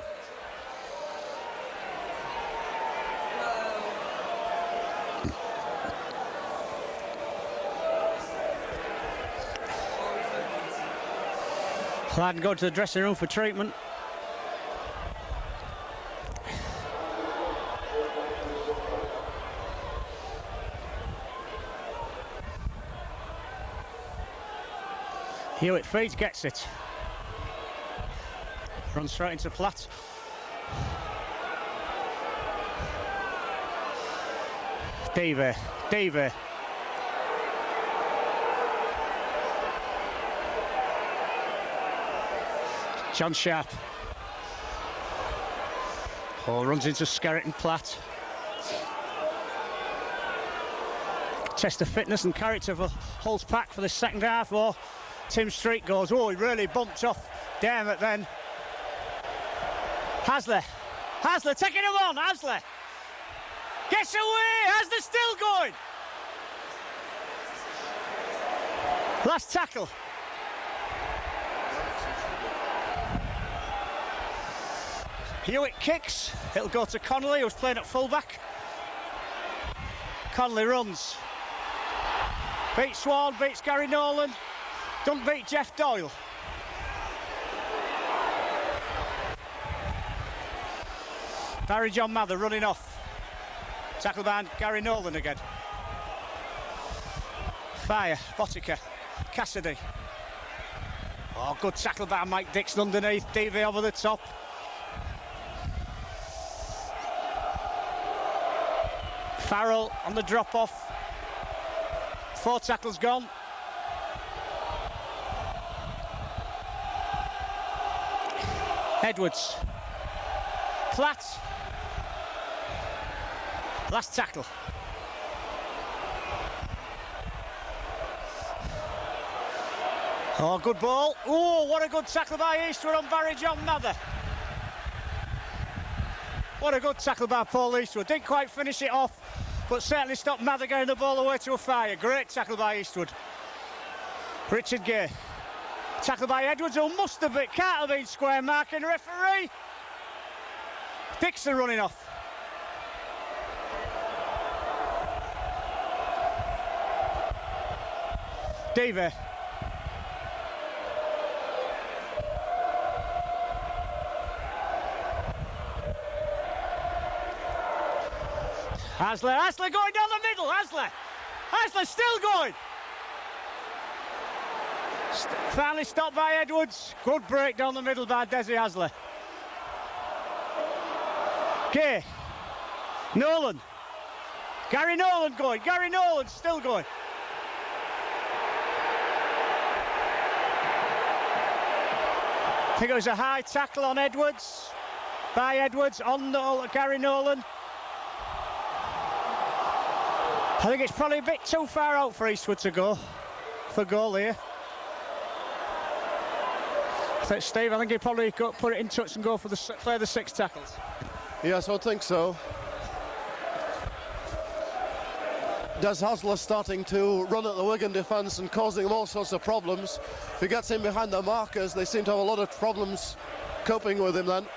Lad go to the dressing room for treatment. Hewitt feeds, gets it. Runs straight into Platt. Davey. John Sharp. Oh, runs into Skerritt and Platt. Test of fitness and character for Hull's pack for the second half. Oh, Tim Street goes. Oh, he really bumped off Dermot then. Hasler taking him on. Hasler gets away. Hasler still going. Last tackle. Hewitt kicks. It'll go to Connolly, who's playing at fullback. Connolly runs. Beats Swan, beats Gary Nolan. Don't beat Jeff Doyle. Barry John Mather running off. Tackle by Gary Nolan again. Fire, Botica, Cassidy. Oh, good tackle by Mike Dixon underneath. DV over the top. Farrell on the drop-off. 4 tackles gone. Edwards. Platt. Last tackle. Oh, good ball. Oh, what a good tackle by Eastwood on Barry John Mather. What a good tackle by Paul Eastwood. Didn't quite finish it off, but certainly stopped Mather getting the ball away to a fire. Great tackle by Eastwood. Richard Gay. Tackle by Edwards, who must have been, can't have been square marking referee. Dixon running off. Davey. Hasler going down the middle. Hasler still going. Finally stopped by Edwards. Good break down the middle by Desi Hasler. Gay. Nolan. Gary Nolan going. Gary Nolan still going. I think it was a high tackle on Edwards. By Edwards on Gary Nolan. I think it's probably a bit too far out for Eastwood to go for goal here. Steve, I think he probably put it in touch and go for play the 6 tackles. Yes, I think so. Des Hasler starting to run at the Wigan defence and causing them all sorts of problems. If he gets in behind the markers, they seem to have a lot of problems coping with him then.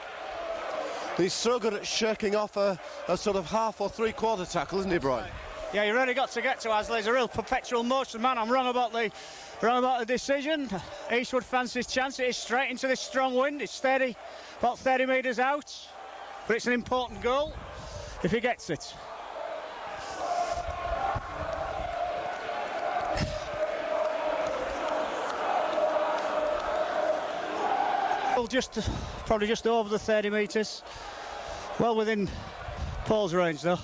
He's so good at shaking off a sort of half or 3/4 tackle, isn't he, Brian? Yeah, you really got to get to Hasler. He's a real perpetual motion man. I'm wrong about the decision. Eastwood fancies chance. It is straight into this strong wind. It's steady, about 30 metres out. But it's an important goal if he gets it. Probably just over the 30 metres. Well within Paul's range though.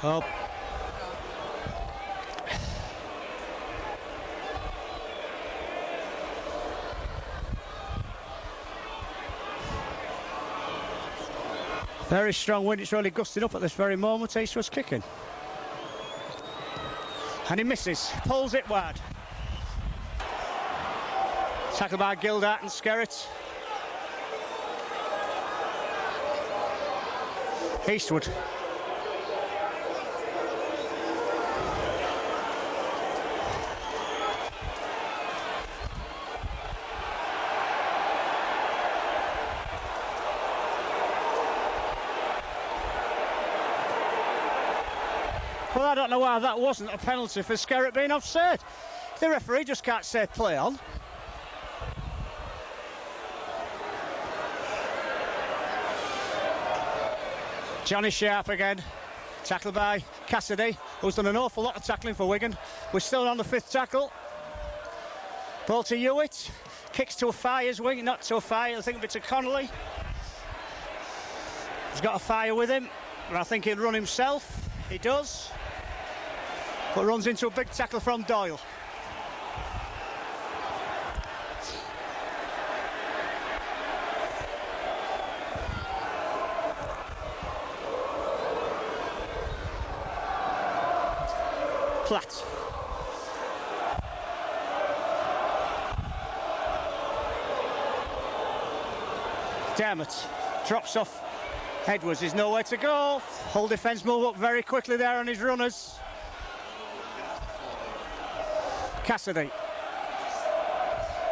Oh. Very strong wind, it's really gusting up at this very moment. Eastwood's kicking. And he misses, pulls it wide. Tackle by Gildart and Skerritt. Eastwood. Well, I don't know why that wasn't a penalty for Skerritt being offside. The referee just can't say play on. Johnny Sharp again. Tackled by Cassidy, who's done an awful lot of tackling for Wigan. We're still on the 5th tackle. Ball to Hewitt. Kicks to a Fire's wing, not to a Fire, I think, but to Connolly. He's got a Fire with him, but I think he'll run himself. He does. But runs into a big tackle from Doyle. Platt. Dermott drops off. Edwards is nowhere to go. Hull defence move up very quickly there on his runners. Cassidy.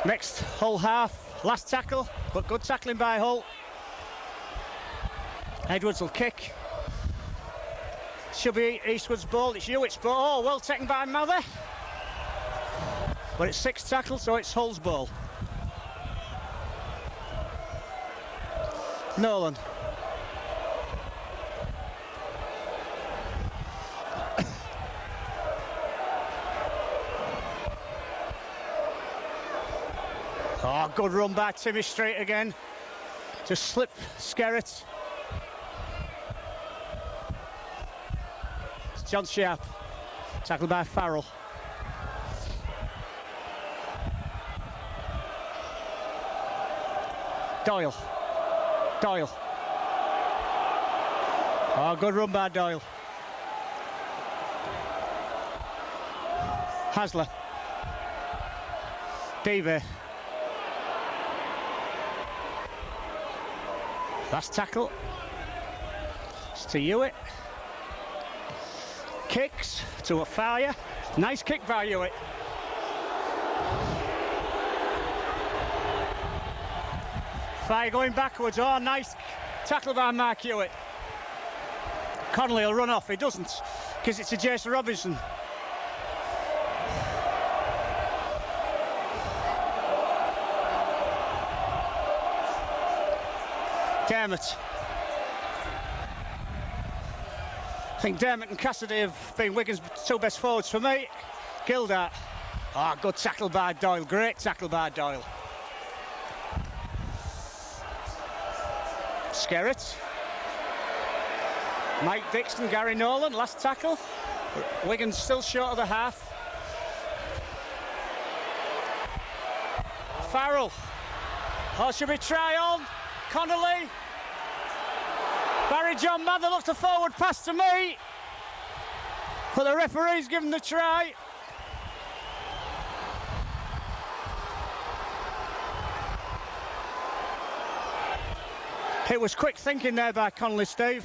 Mixed Hull half. Last tackle, but good tackling by Hull. Edwards will kick. Should be Eastwood's ball. It's Hewitt's ball. Oh, well taken by Mather. But it's 6th tackle, so it's Hull's ball. Nolan. Oh, good run by Timmy Street again. To slip Skerritt. John Sharp. Tackled by Farrell. Doyle. Doyle. Oh, good run by Doyle. Hasler. Davey. Last tackle. It's to Hewitt. Kicks to a Fire. Nice kick by Hewitt. Fire going backwards. Oh, nice tackle by Mark Hewitt. Connolly will run off. He doesn't, because it's a Jason Robinson. Dermott. I think Dermott and Cassidy have been Wigan's 2 best forwards for me. Gildart. Oh, good tackle by Doyle. Great tackle by Doyle. Skerritt. Mike Dixon, Gary Nolan, last tackle. Wigan's still short of the half. Farrell. Oh, should we try on? Connolly. Barry John Mather looks a forward pass to me. But the referee's given the try. It was quick thinking there by Connolly, Steve,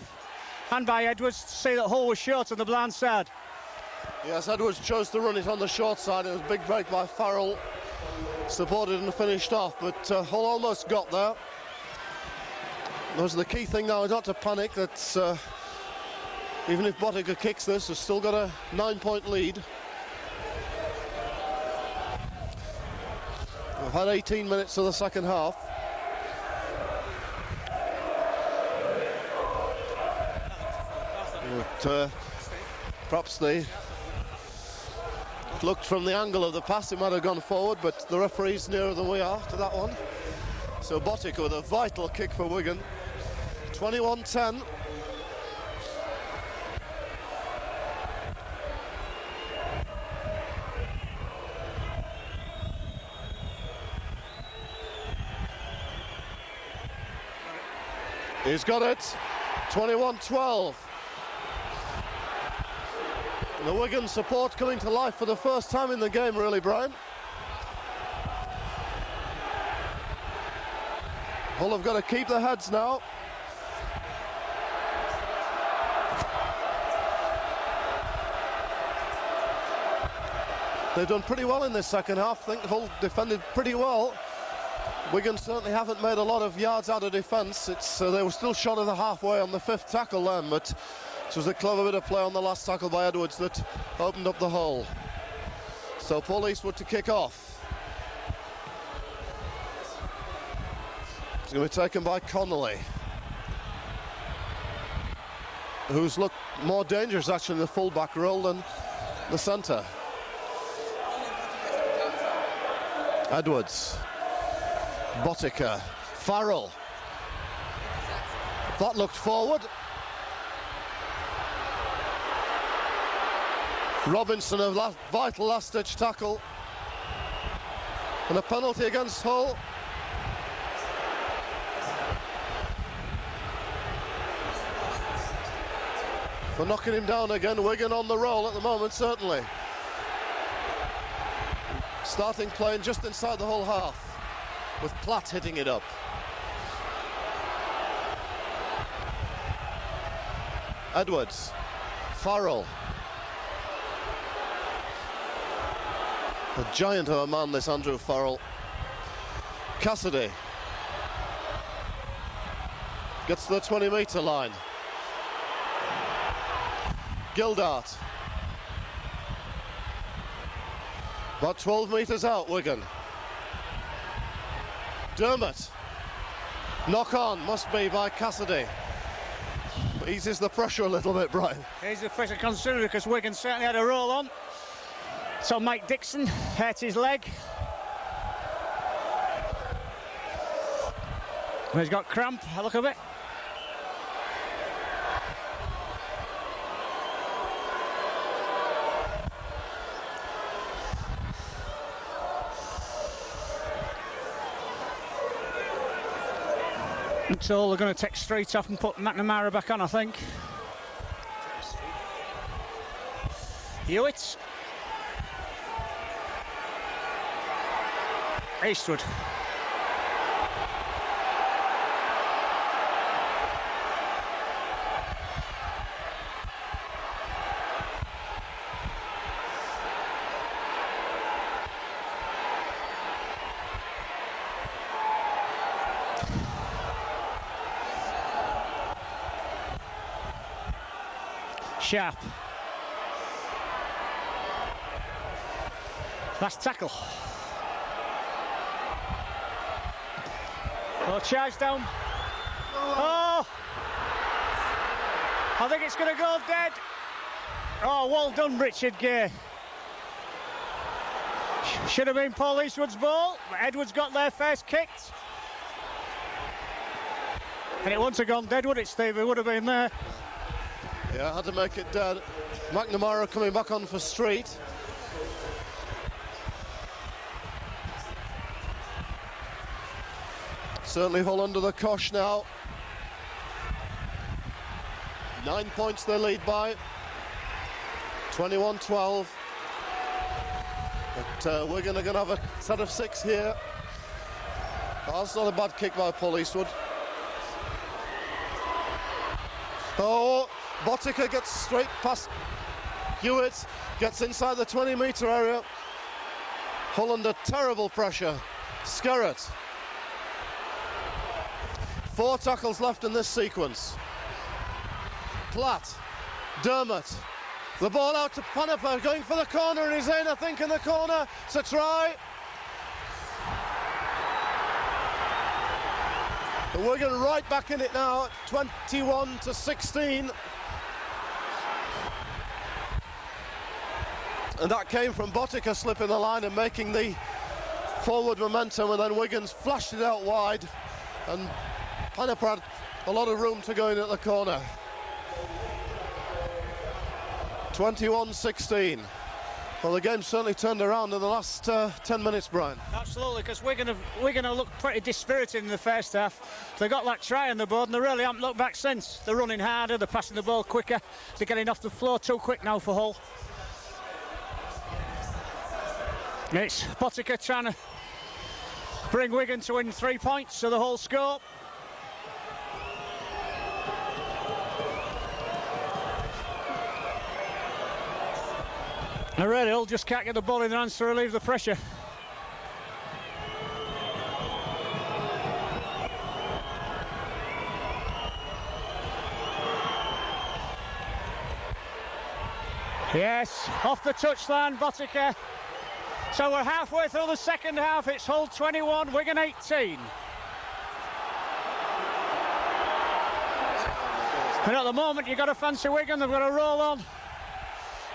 and by Edwards to see that Hull was short on the blind side. Yes, Edwards chose to run it on the short side. It was a big break by Farrell, supported and finished off, but Hull almost got there. Those are the key thing now, is not to panic. That's even if Bottiger kicks this, has still got a 9-point lead. We've had 18 minutes of the second half. But perhaps they looked from the angle of the pass, it might have gone forward, but the referee's nearer than we are to that one. So Bottiger with a vital kick for Wigan. 21-10. He's got it. 21-12. The Wigan support coming to life for the first time in the game, really, Brian. Hull have got to keep their heads now. They've done pretty well in this second half. I think Hull defended pretty well. Wigan certainly haven't made a lot of yards out of defence. They were still short of the halfway on the 5th tackle then, but This was a clever bit of play on the last tackle by Edwards that opened up the hole. So Paul Eastwood to kick off. It's going to be taken by Connolly, who's looked more dangerous actually in the full-back role than the centre. Edwards, Botica, Farrell. That looked forward. Robinson, a vital last-ditch tackle. And a penalty against Hull. For knocking him down again. Wigan on the roll at the moment, certainly. Starting playing just inside the Hull half, with Platt hitting it up. Edwards, Farrell. A giant of a man, this Andrew Farrell. Cassidy gets to the 20-metre line. Gildart. About 12 metres out, Wigan. Dermott. Knock on, must be by Cassidy. Eases the pressure a little bit, Brian. Eases the pressure considerably because Wigan certainly had a roll on. So Mike Dixon hurt his leg. He's got cramp, a look of it. So they're going to take Street off and put McNamara back on, I think. Hewitt. Eastwood. Sharp. Last tackle. Oh, charge down. Oh! I think it's going to go dead. Oh, well done, Richard Gay. Should have been Paul Eastwood's ball, but Edwards got there first, kicked. And it wouldn't have gone dead, would it, Steve? It would have been there. Yeah, had to make it dead. McNamara coming back on for Street. Certainly Hull under the cosh now. 9 points they lead by. 21-12. But Wigan are going to have a set of 6 here. That's not a bad kick by Paul Eastwood. Oh, Botica gets straight past Hewitt, gets inside the 20-metre area. Hull under terrible pressure. Skerrett. 4 tackles left in this sequence. Platt, Dermott, the ball out to Panipa, going for the corner, and he's in, I think, in the corner. It's a try. And Wigan right back in it now, 21-16. And that came from Botica slipping the line and making the forward momentum, and then Wiggins flashed it out wide, and Panipa had a lot of room to go in at the corner. 21-16. Well, the game certainly turned around in the last 10 minutes, Brian. Absolutely, because Wigan have looked pretty dispirited in the first half. They got that try on the board and they really haven't looked back since. They're running harder, they're passing the ball quicker, they're getting off the floor too quick now for Hull. It's Botica trying to bring Wigan to win 3 points to the Hull score. And really, Hull just can't get the ball in their hands to relieve the pressure. Yes, off the touchline, Botica. So we're halfway through the second half. It's Hull 21, Wigan 18. And at the moment, you've got to fancy Wigan. They've got to roll on.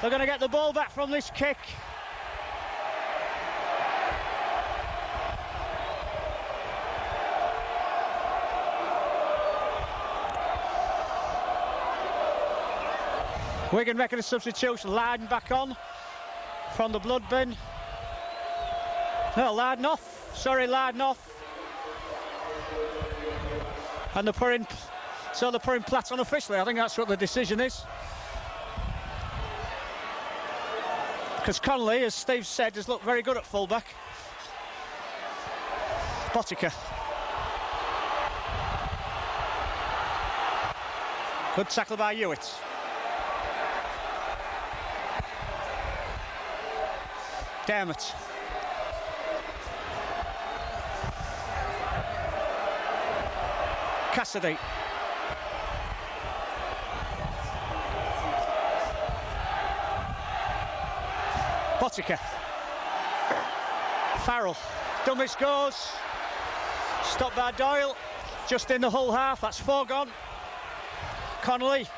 They're going to get the ball back from this kick. Wigan making a substitution. Laden back on from the blood bin. No, Laden off. Sorry, Laden off. And they're putting Platt on officially. I think that's what the decision is. Because Connolly, as Steve said, has looked very good at fullback. Botica. Good tackle by Hewitt. Dermot. Cassidy. Botica. Farrell. Dummy scores. Stopped by Doyle. Just in the Hull half. That's 4 gone. Connolly.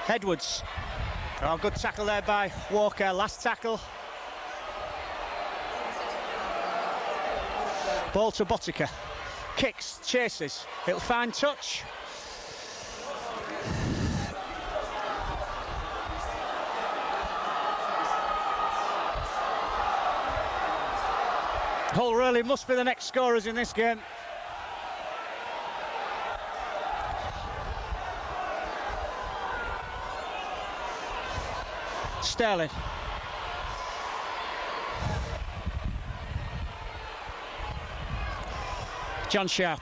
Edwards. Oh, good tackle there by Walker. Last tackle. Ball to Botica. Kicks, chases. It'll find touch. Hull really must be the next scorers in this game. Sterling. John Sharp.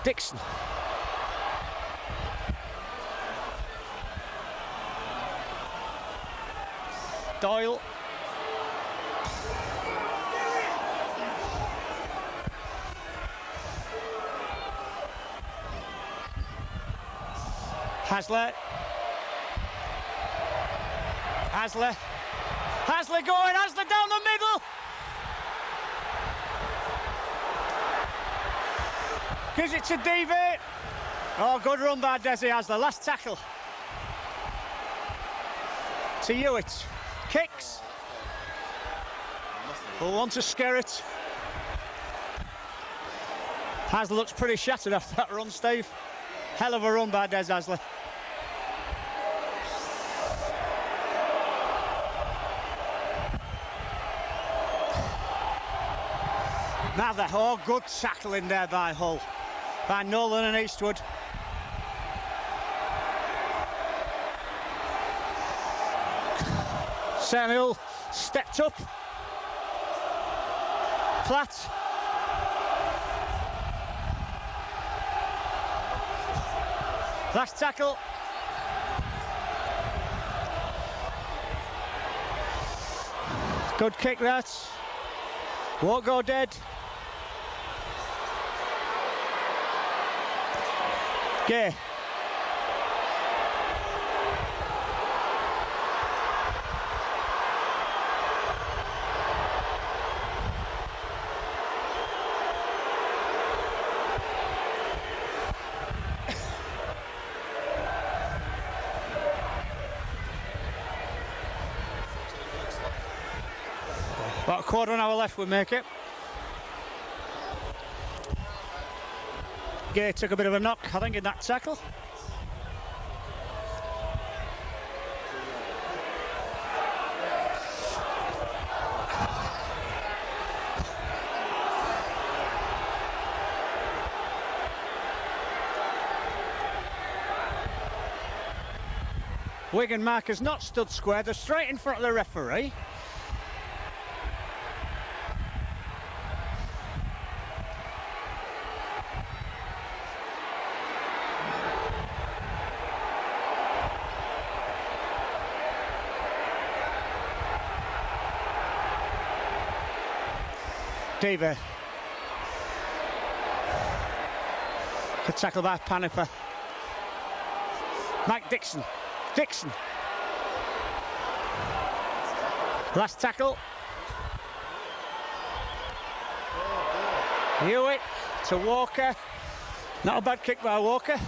Dixon. Doyle. Hasler. Hasler going, Hasler down the middle. Gives it to Devitt. Oh, good run by Desi Hasler. Last tackle. To Hewitt. Kicks. We'll want to scare it. Hasler looks pretty shattered after that run, Steve. Hell of a run by Des Hasler. Mather, oh, good tackling there by Hull. By Nolan and Eastwood. Samuel stepped up. Platt. Last tackle. Good kick that. Won't go dead. Gay. About a quarter of an hour left, we'll make it. Gay took a bit of a knock, I think, in that tackle. Wigan markers not stood square, they're straight in front of the referee. Dever. Good tackle by Paniper. Mike Dixon. Dixon. Last tackle. Hewitt to Walker. Not a bad kick by Walker.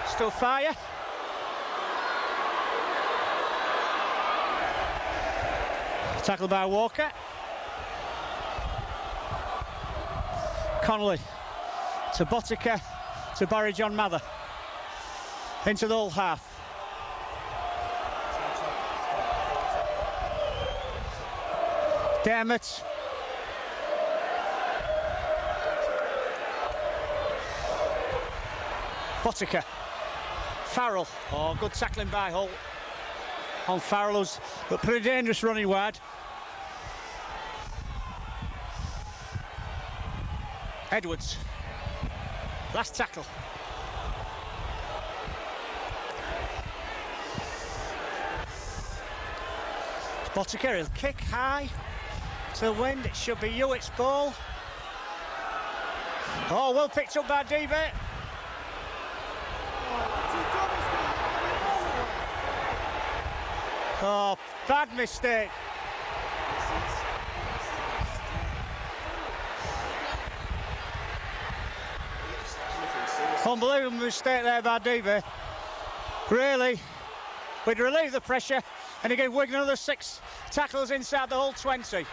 Still fire. Tackle by Walker. Connolly to Botica to Barry John Mather. Into the whole half. Dermott. Botica. Farrell. Oh, good tackling by Hull on Farrell's, but pretty dangerous running wide. Edwards. Last tackle. Botica, he'll kick high to the wind. It should be Hewitt's ball. Oh, well picked up by DB. Oh, bad mistake. Unbelievable mistake there by DB. Really, we'd relieve the pressure and he gave Wigan another 6 tackles inside the whole 20.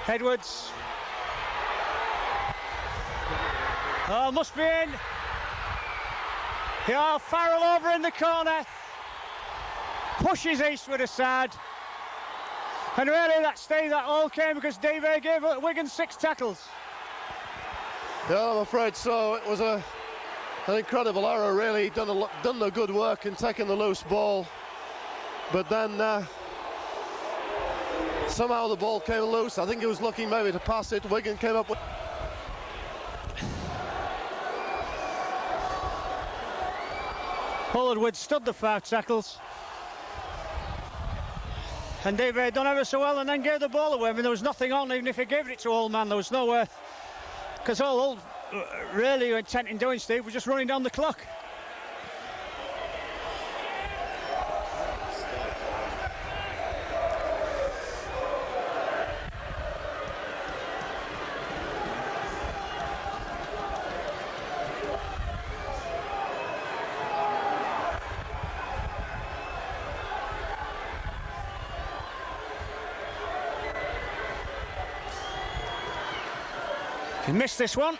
Edwards. Oh, must be in. Yeah, Farrell over in the corner. Pushes Eastwood aside. And really, that all came because DV gave Wigan 6 tackles. Yeah, I'm afraid so. It was an incredible error, really. Done the good work in taking the loose ball. But then somehow the ball came loose. I think he was looking maybe to pass it. Wigan came up with... Hull had withstood the 5 tackles. And David done ever so well and then gave the ball away. I mean, there was nothing on, even if he gave it to Hull, man. There was nowhere. Because Hull really were intent in doing, Steve, was just running down the clock. He missed this one.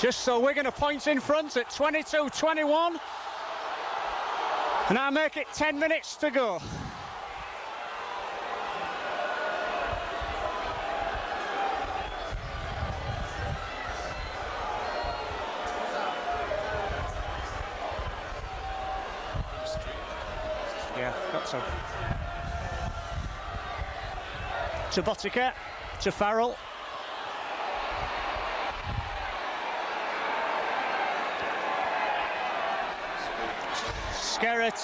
Just so Wigan a point in front at 22-21. And I make it 10 minutes to go. Yeah, got so. To Botica, to Farrell. Skerritt.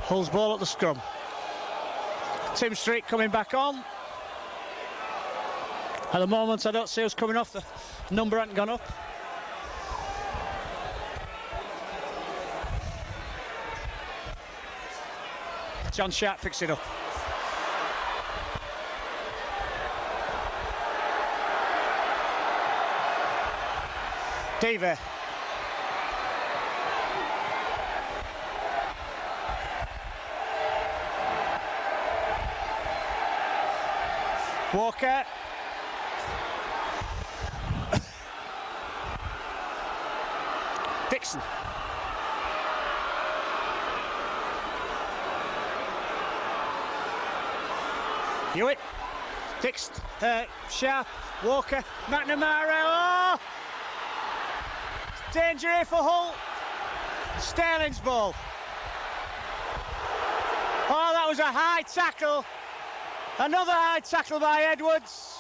Hull's ball at the scrum. Tim Street coming back on. At the moment, I don't see us coming off. The number hasn't gone up. John Sharp picks it up. Davey. Walker. Dixon. Hewitt. Dixon. Sharp. Walker. McNamara. Oh! Danger here for Hull. Sterling's ball. was a high tackle. Another high tackle by Edwards.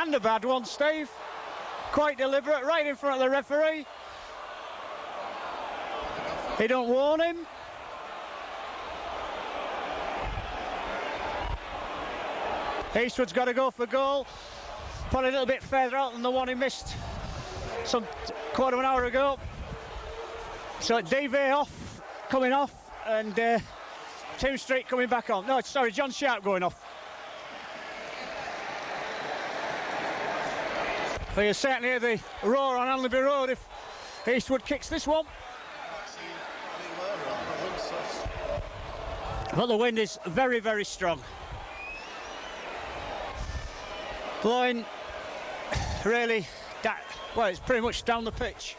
And a bad one, Steve. Quite deliberate, right in front of the referee. He don't warn him. Eastwood's got to go for goal. Probably a little bit further out than the one he missed some quarter of an hour ago. So DV off, coming off, and Tim Street coming back on. No, sorry, John Sharp going off. Well, you certainly hear the roar on Anlaby Road if Eastwood kicks this one. But the wind is very, very strong. Blowing really, well, it's pretty much down the pitch.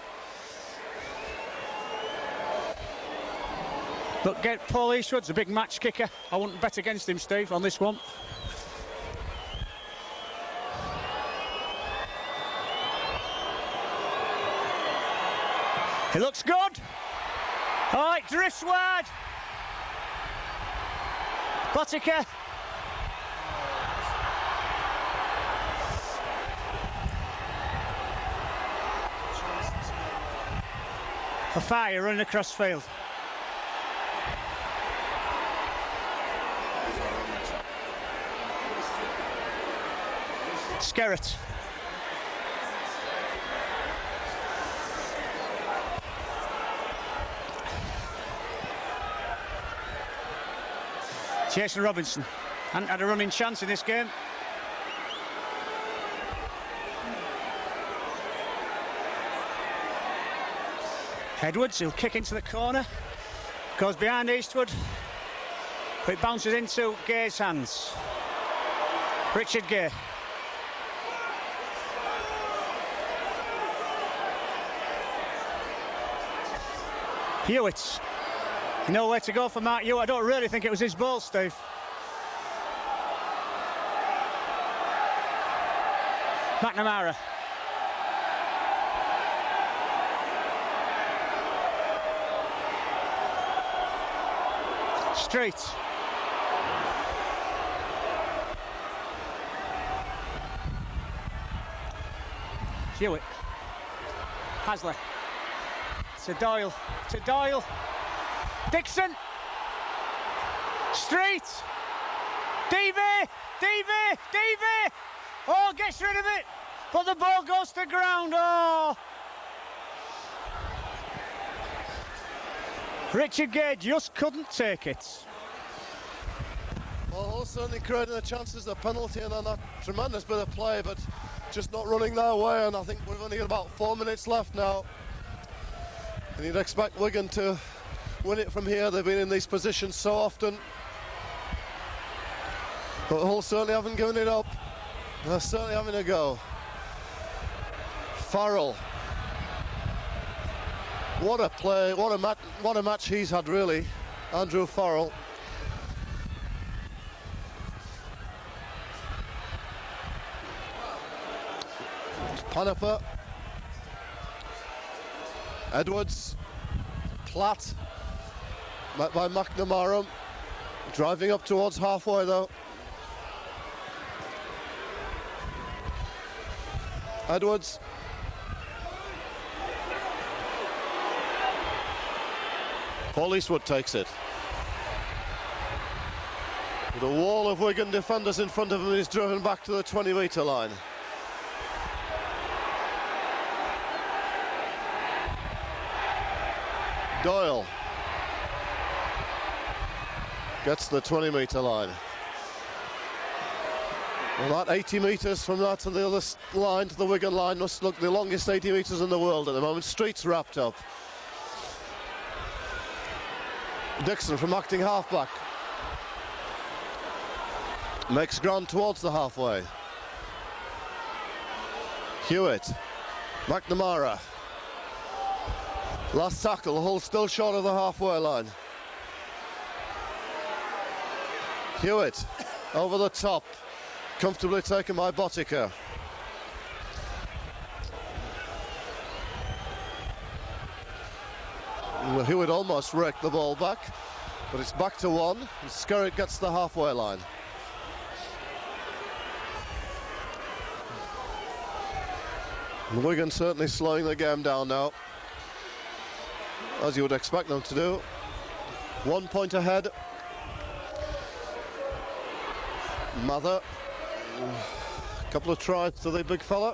But Paul Eastwood's a big match kicker. I wouldn't bet against him, Steve, on this one. He looks good. Oh, it drifts wide. Botica. A fire running across field. Skerritt. Jason Robinson hadn't had a running chance in this game. Edwards, he'll kick into the corner, goes behind Eastwood, but it bounces into Gay's hands. Richard Gay. Hewitt. Nowhere to go for Mark Hewitt. I don't really think it was his ball, Steve. McNamara. Street. Hewitt. Hasley. To Doyle. To Doyle. Dixon. Street. DV. Oh, gets rid of it. But the ball goes to ground. Oh. Richard Gay just couldn't take it. Well, Hull certainly creating the chances, a penalty and a tremendous bit of play, but just not running their way, and I think we've only got about 4 minutes left now. And you'd expect Wigan to win it from here. They've been in these positions so often. But Hull certainly haven't given it up. They're certainly having a go. Farrell. What a play, what a match he's had, really, Andrew Farrell. Paniper. Edwards. Platt. Met by McNamara. Driving up towards halfway, though. Edwards. Paul Eastwood takes it. With a wall of Wigan defenders in front of him, he's driven back to the 20-metre line. Doyle gets the 20-metre line. Well, that 80 metres from that to the other line, to the Wigan line, must look the longest 80 metres in the world at the moment. Street's wrapped up. Dixon from acting halfback makes ground towards the halfway. Hewitt, McNamara. Last tackle, Hull still short of the halfway line. Hewitt over the top, comfortably taken by Botica. Well, Hewitt almost raked the ball back, but it's back to 1, and Skerritt gets the halfway line. And Wigan certainly slowing the game down now, as you would expect them to do. 1 point ahead. Mather, a couple of tries to the big fella.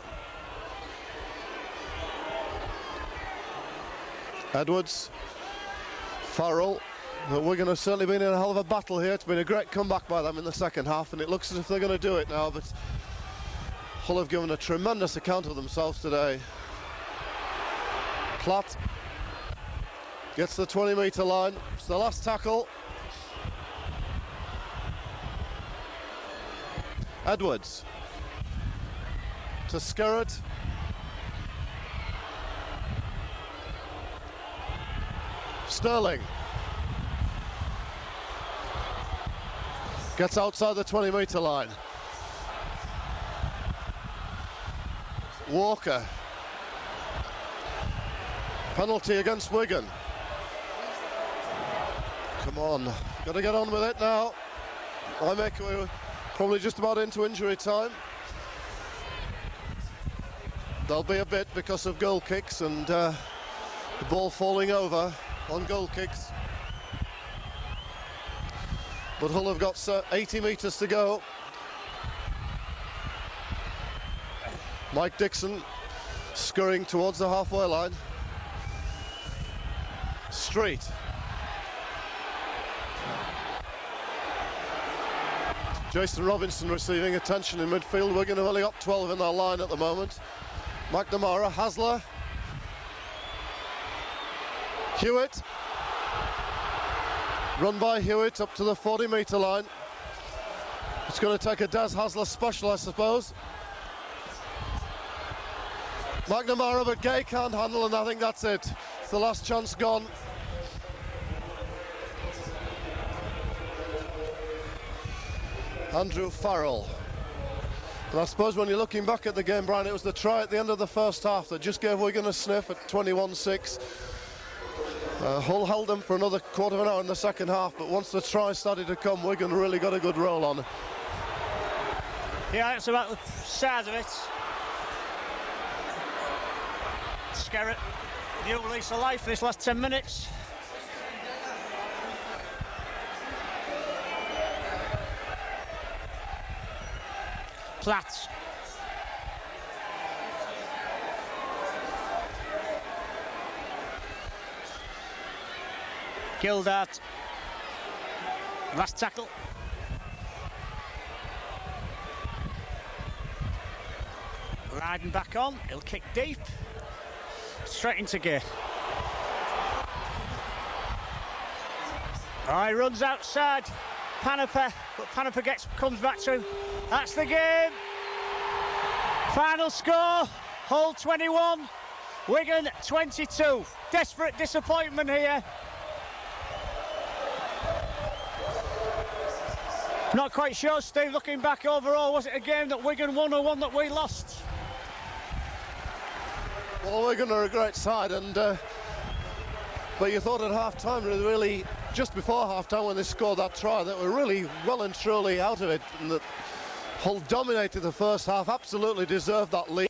Edwards, Farrell. Wigan have certainly been in a hell of a battle here. It's been a great comeback by them in the second half, and it looks as if they're going to do it now, but Hull have given a tremendous account of themselves today. Platt gets the 20-metre line. It's the last tackle. Edwards to Skerritt. Sterling gets outside the 20-metre line. Walker. Penalty against Wigan. Come on, got to get on with it now. We're probably just about into injury time. There'll be a bit because of goal kicks and the ball falling over on goal kicks. But Hull have got 80 metres to go. Mike Dixon scurrying towards the halfway line. Street. Jason Robinson receiving attention in midfield. Wigan have only got 12 in their line at the moment. McNamara, Hasler. Hewitt. Run by Hewitt up to the 40-metre line. It's going to take a Des Hasler special, I suppose. McNamara, but Gay can't handle, and I think that's it. It's the last chance gone. Andrew Farrell. And I suppose when you're looking back at the game, Brian, it was the try at the end of the first half that just gave Wigan a sniff at 21-6. Hull held them for another quarter of an hour in the second half, but once the try started to come, Wigan really got a good roll on. Yeah, that's about the size of it. Skerritt, new release of life for this last 10 minutes. Platt. Gildart. Last tackle. Riding back on, he'll kick deep. Straight into gear. Oh, he runs outside. Paniper, but Paniper comes back to him. That's the game. Final score, Hull 21, Wigan 22. Desperate disappointment here. Not quite sure, Steve, looking back overall, was it a game that Wigan won or one that we lost? Well, Wigan are a great side, and but you thought at half-time, really, just before half-time when they scored that try, that were really well and truly out of it, and that Hull dominated the first half, absolutely deserved that lead.